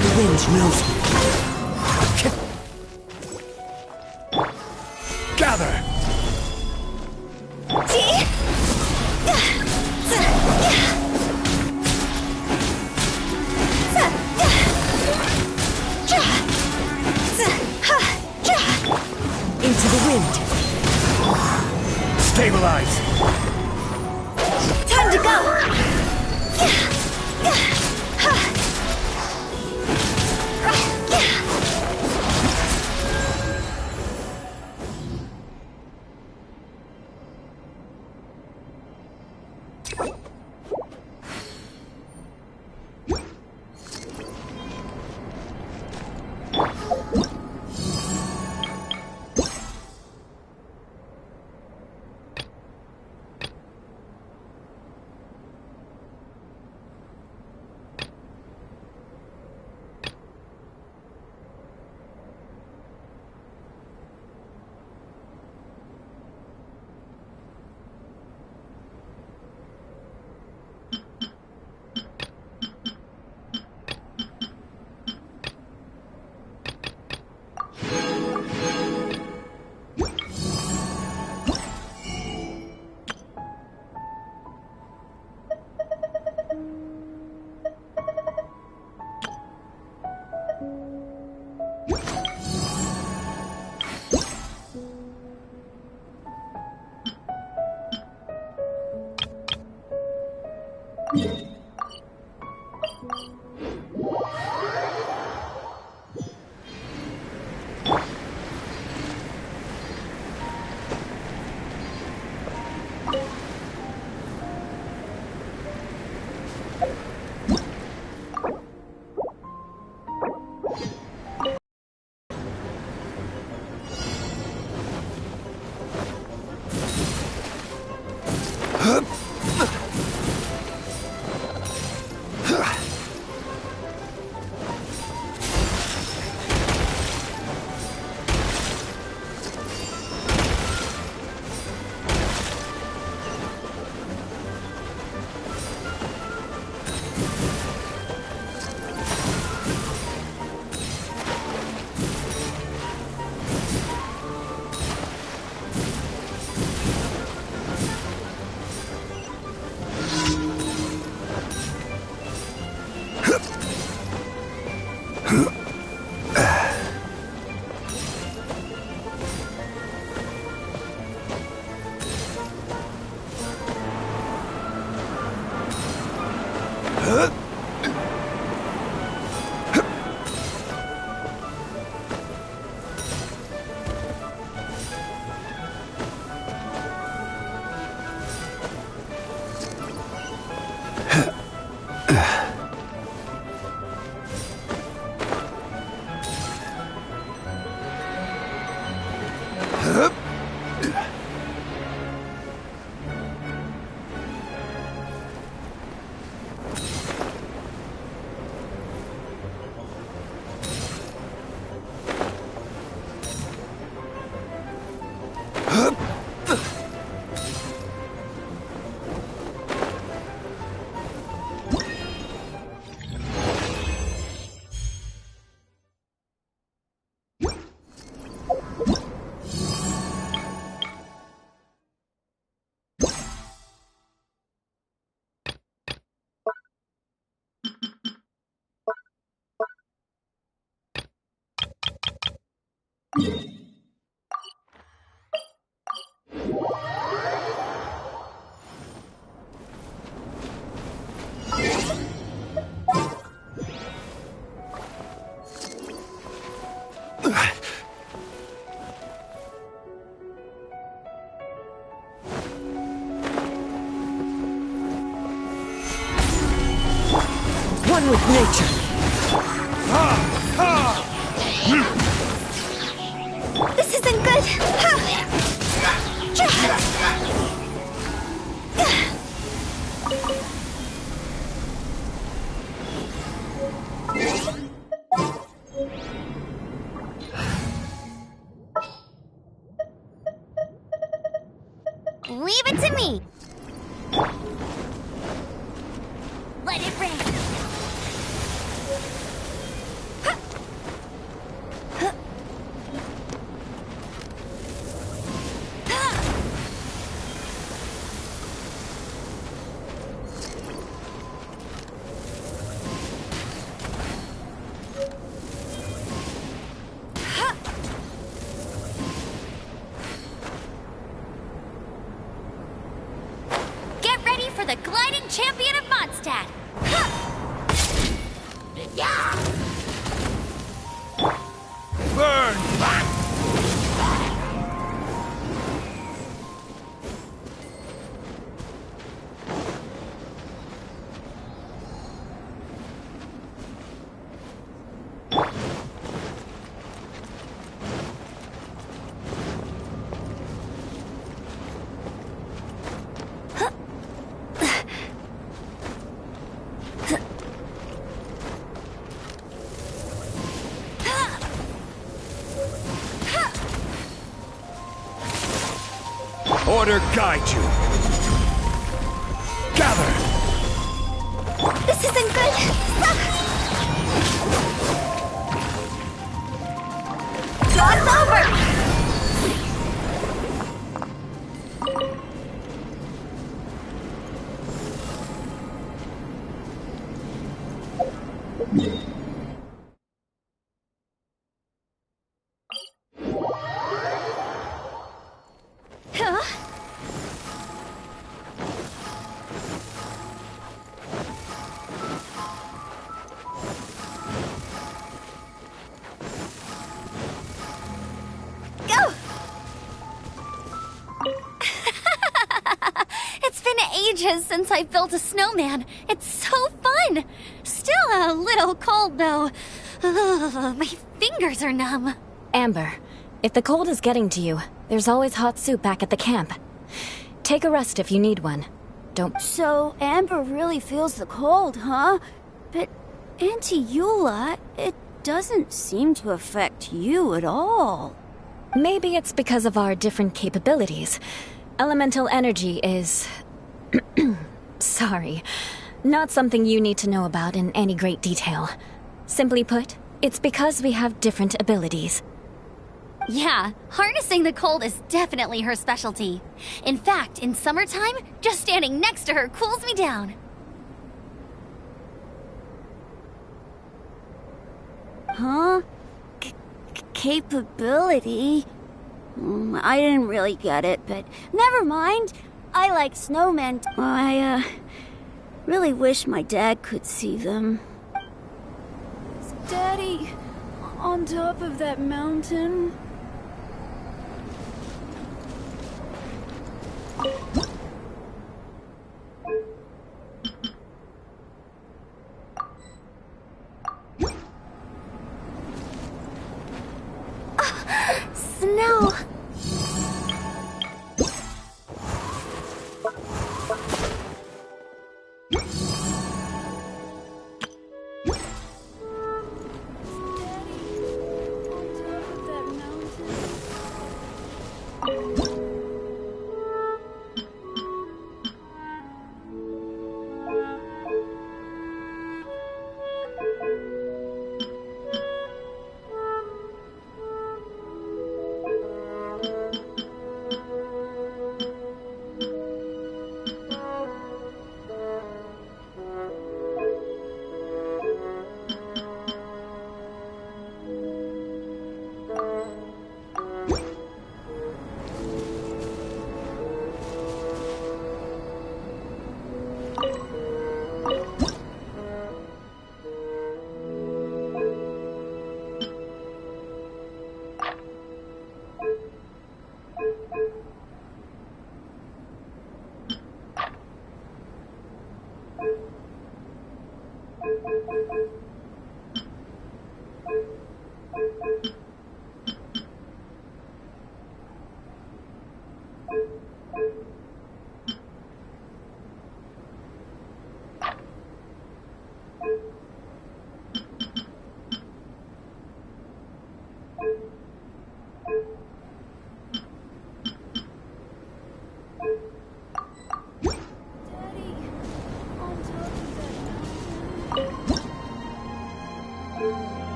The wind knows me. Gather! Into the wind. Stabilize! Time to go! One with nature. This isn't good. Leave it to me. Let it rain. Get ready for the gliding champion of Mondstadt. Burn! Order guide you. Gather! This isn't good. God's over! Go! It's been ages since I built a snowman. It's so fun. Still a little cold, though. Ugh, my fingers are numb. Amber, if the cold is getting to you, there's always hot soup back at the camp. Take a rest if you need one. Don't... So, Amber really feels the cold, huh? But, Auntie Eula, it doesn't seem to affect you at all. Maybe it's because of our different capabilities. Elemental energy is... Sorry. Not something you need to know about in any great detail. Simply put, it's because we have different abilities. Yeah, harnessing the cold is definitely her specialty. In fact, in summertime, just standing next to her cools me down. Huh? Capability? I didn't really get it, but never mind. I like snowmen. Really wish my dad could see them. Is Daddy on top of that mountain? Snow!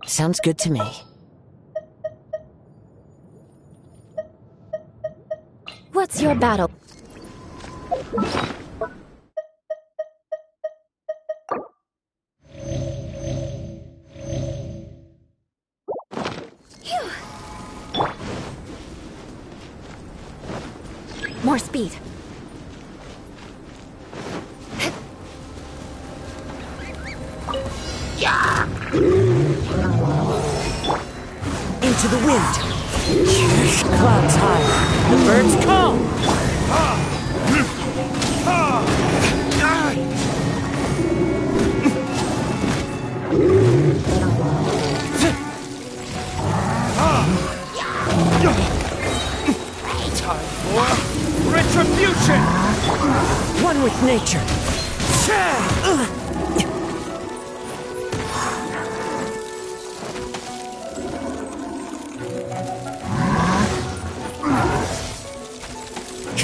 Sounds good to me. What's your battle? More speed. Into the wind. Clouds high. The birds call. Time for retribution! One with nature.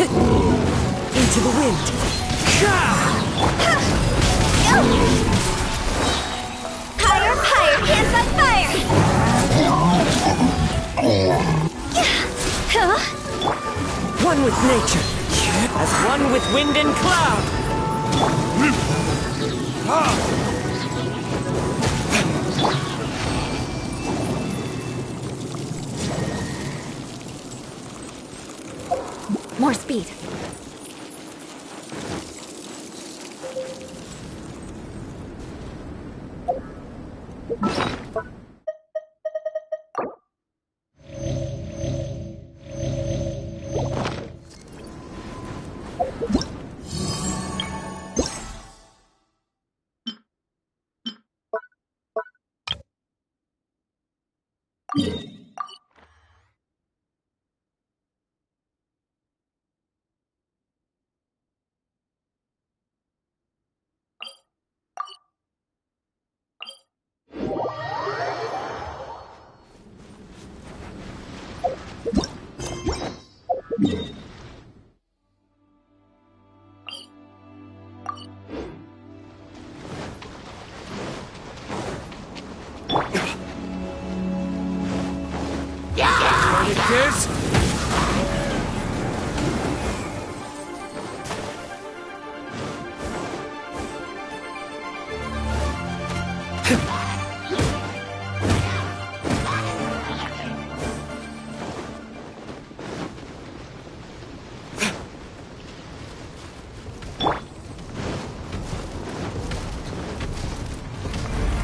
Into the wind. one with nature, as one with wind and cloud. More speed.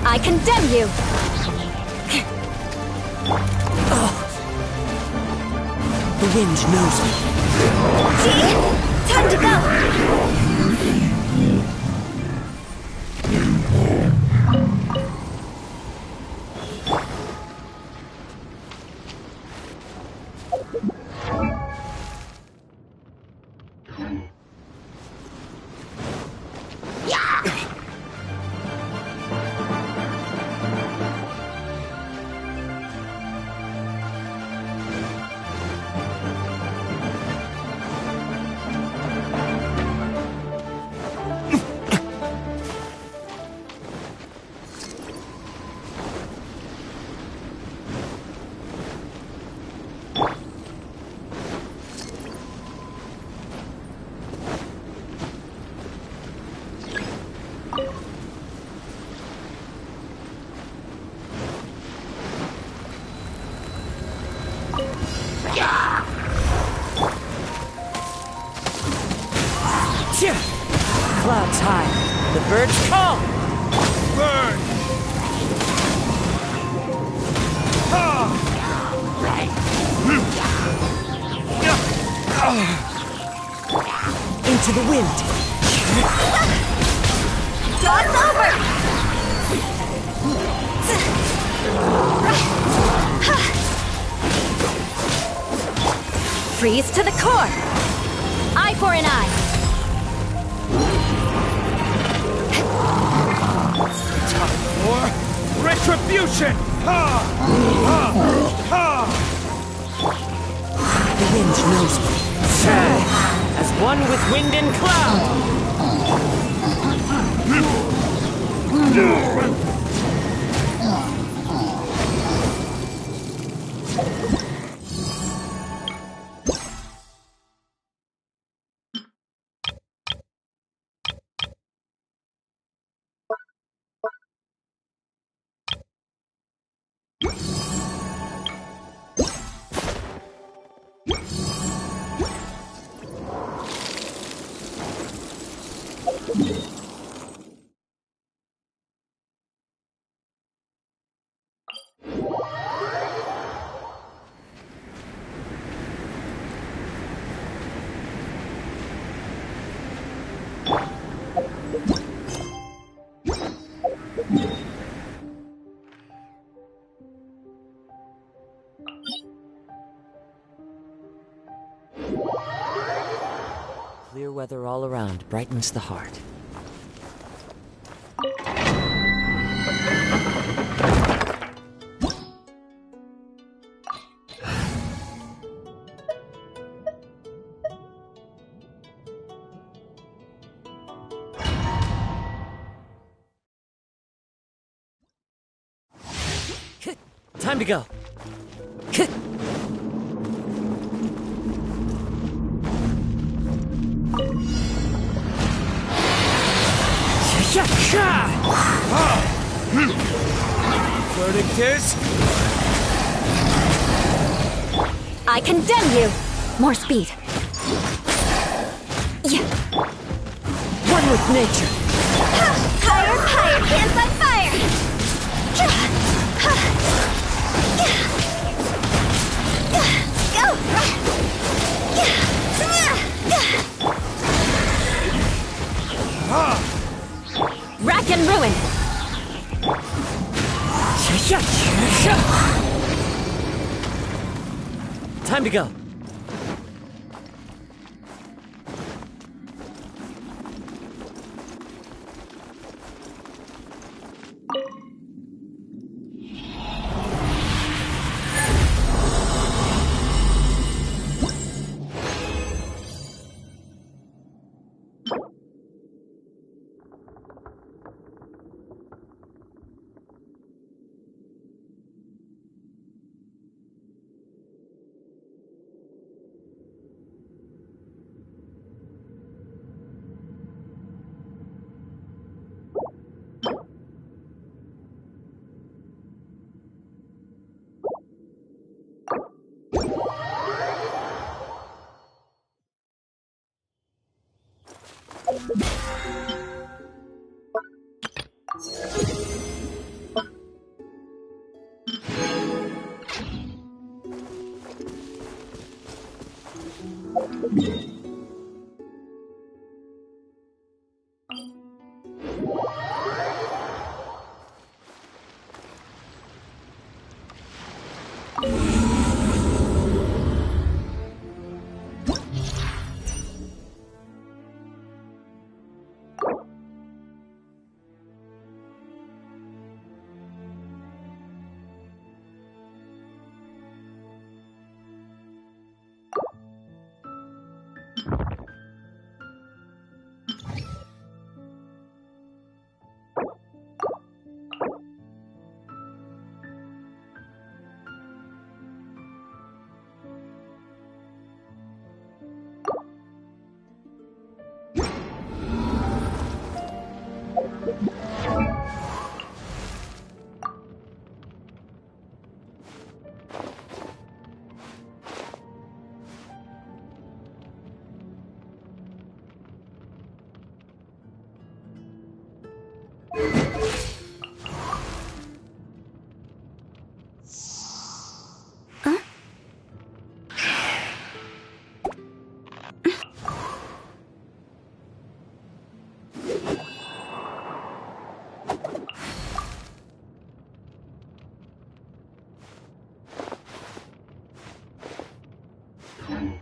I condemn you! The wind knows me. Time to go! Clouds high, the birds call. Burn! Into the wind. Dog's over! Freeze to the core! Eye for an eye! Time for retribution! Ha! Ha! Ha! The wind knows me. As one with wind and cloud. Clear weather all around brightens the heart. Time to go. Verdict is... I condemn you! More speed. Yeah. One with nature. Higher, higher, hands on fire! Go! Rack and ruin! Time to go.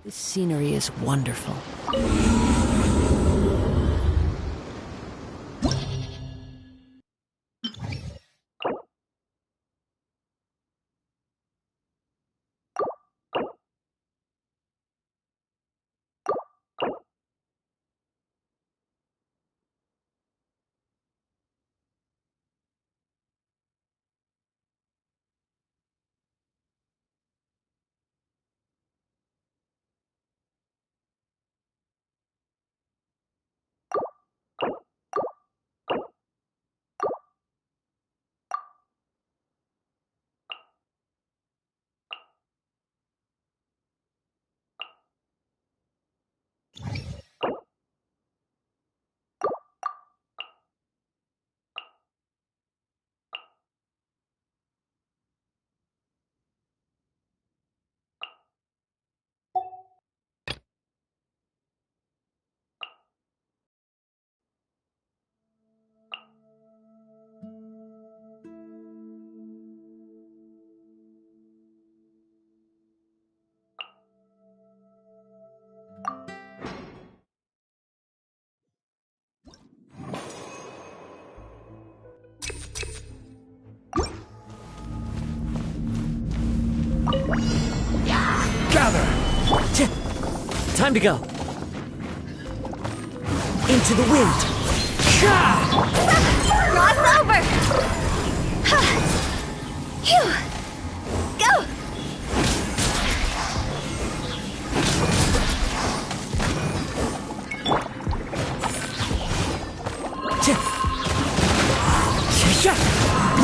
This scenery is wonderful. Gather! Time to go. Into the wind. Cross over! Phew! Go!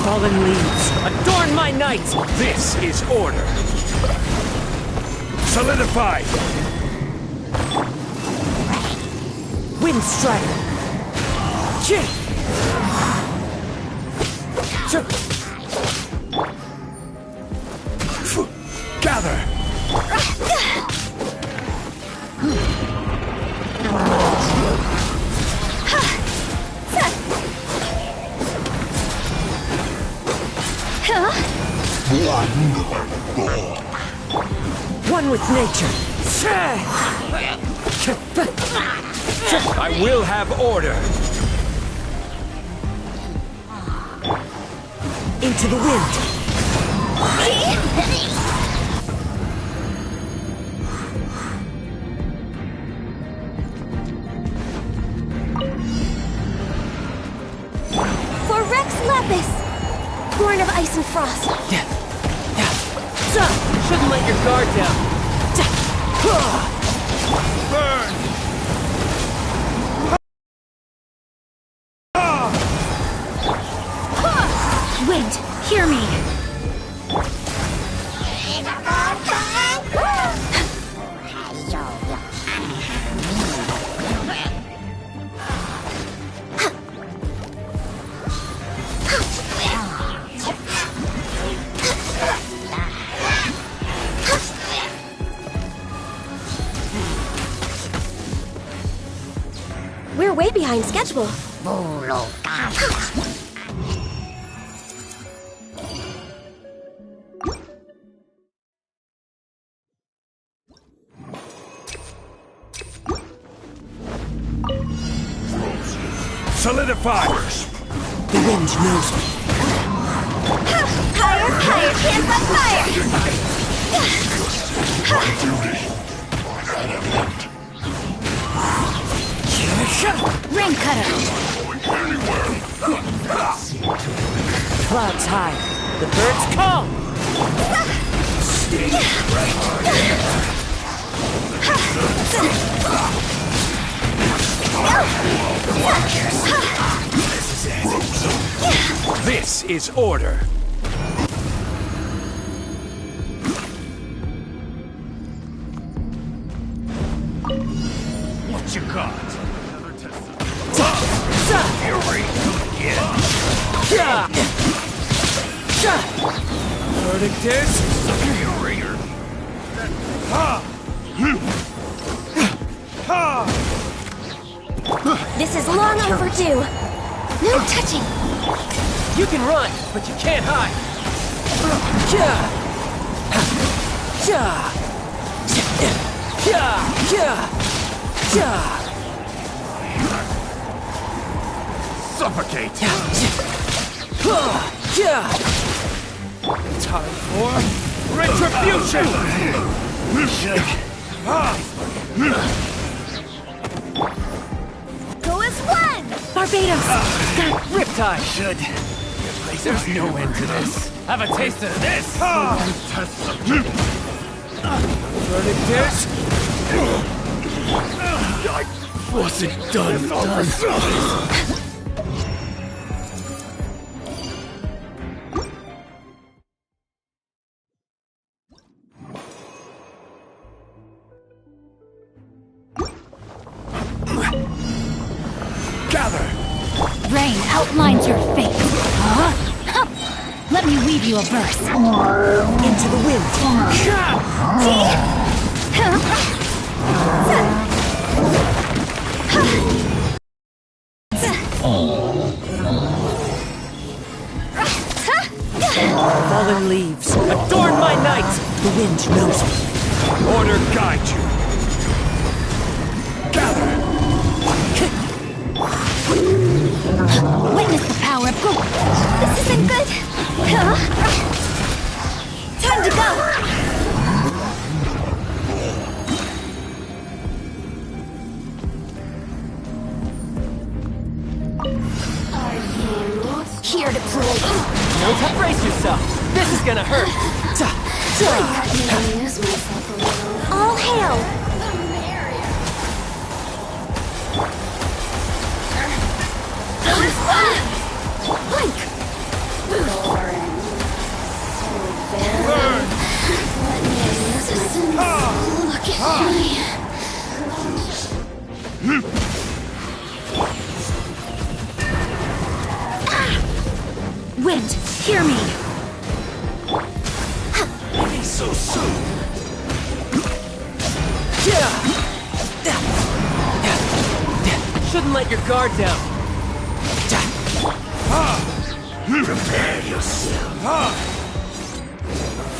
Fallen leaves, adorn my night! This is order. Solidify! Wind strike! Chip! Gather! One with nature! I will have order! Into the wind! For Rex Lepus! Born of ice and frost. Shouldn't let your guard down. Burn! Wind, hear me. We're way behind schedule. Solidify! The wind knows me. Higher, higher, hands on fire! Rain cutter. Clouds high. The birds call. Stay right there. This is order. What you got? Here we go again. Verdict is superior. This is long overdue. No touching. You can run, but you can't hide. Suffocate. Time for retribution. Go as one! Barbados! Riptide! Should. There's no end to this. Have a taste of this! Verdict is... I wasn't done. Gather! Rain outlines your fate. Huh? Let me weave you a verse. Into the wind! Fallen leaves, adorn my night! The wind knows me. Order guide you. Gather! Witness the power of gold. This isn't good. Time to go. Here to play. No time, brace yourself. This is gonna hurt. All hail. Blink. Wind, hear me! So soon. Shouldn't let your guard down. Prepare yourself.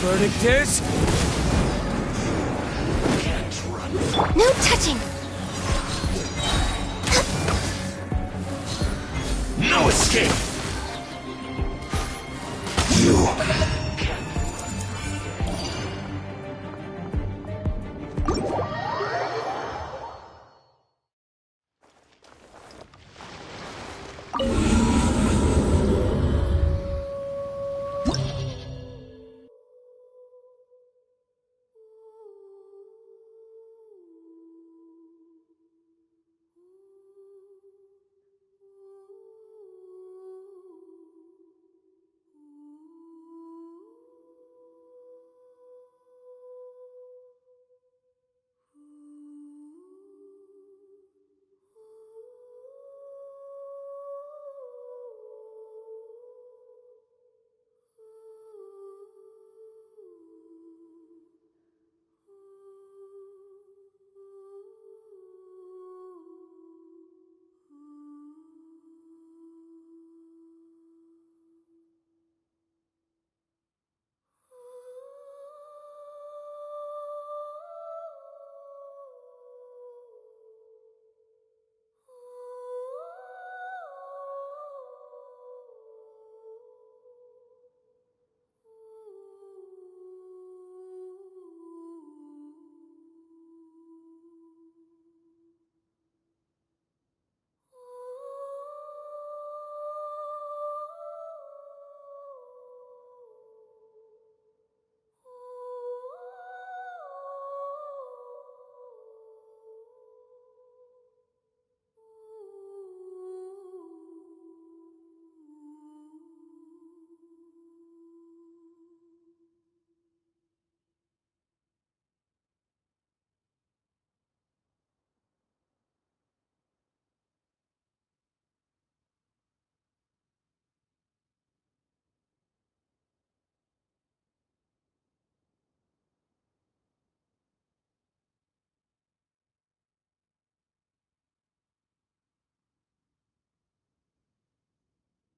Verdict is... Can't run. No touching! No escape. You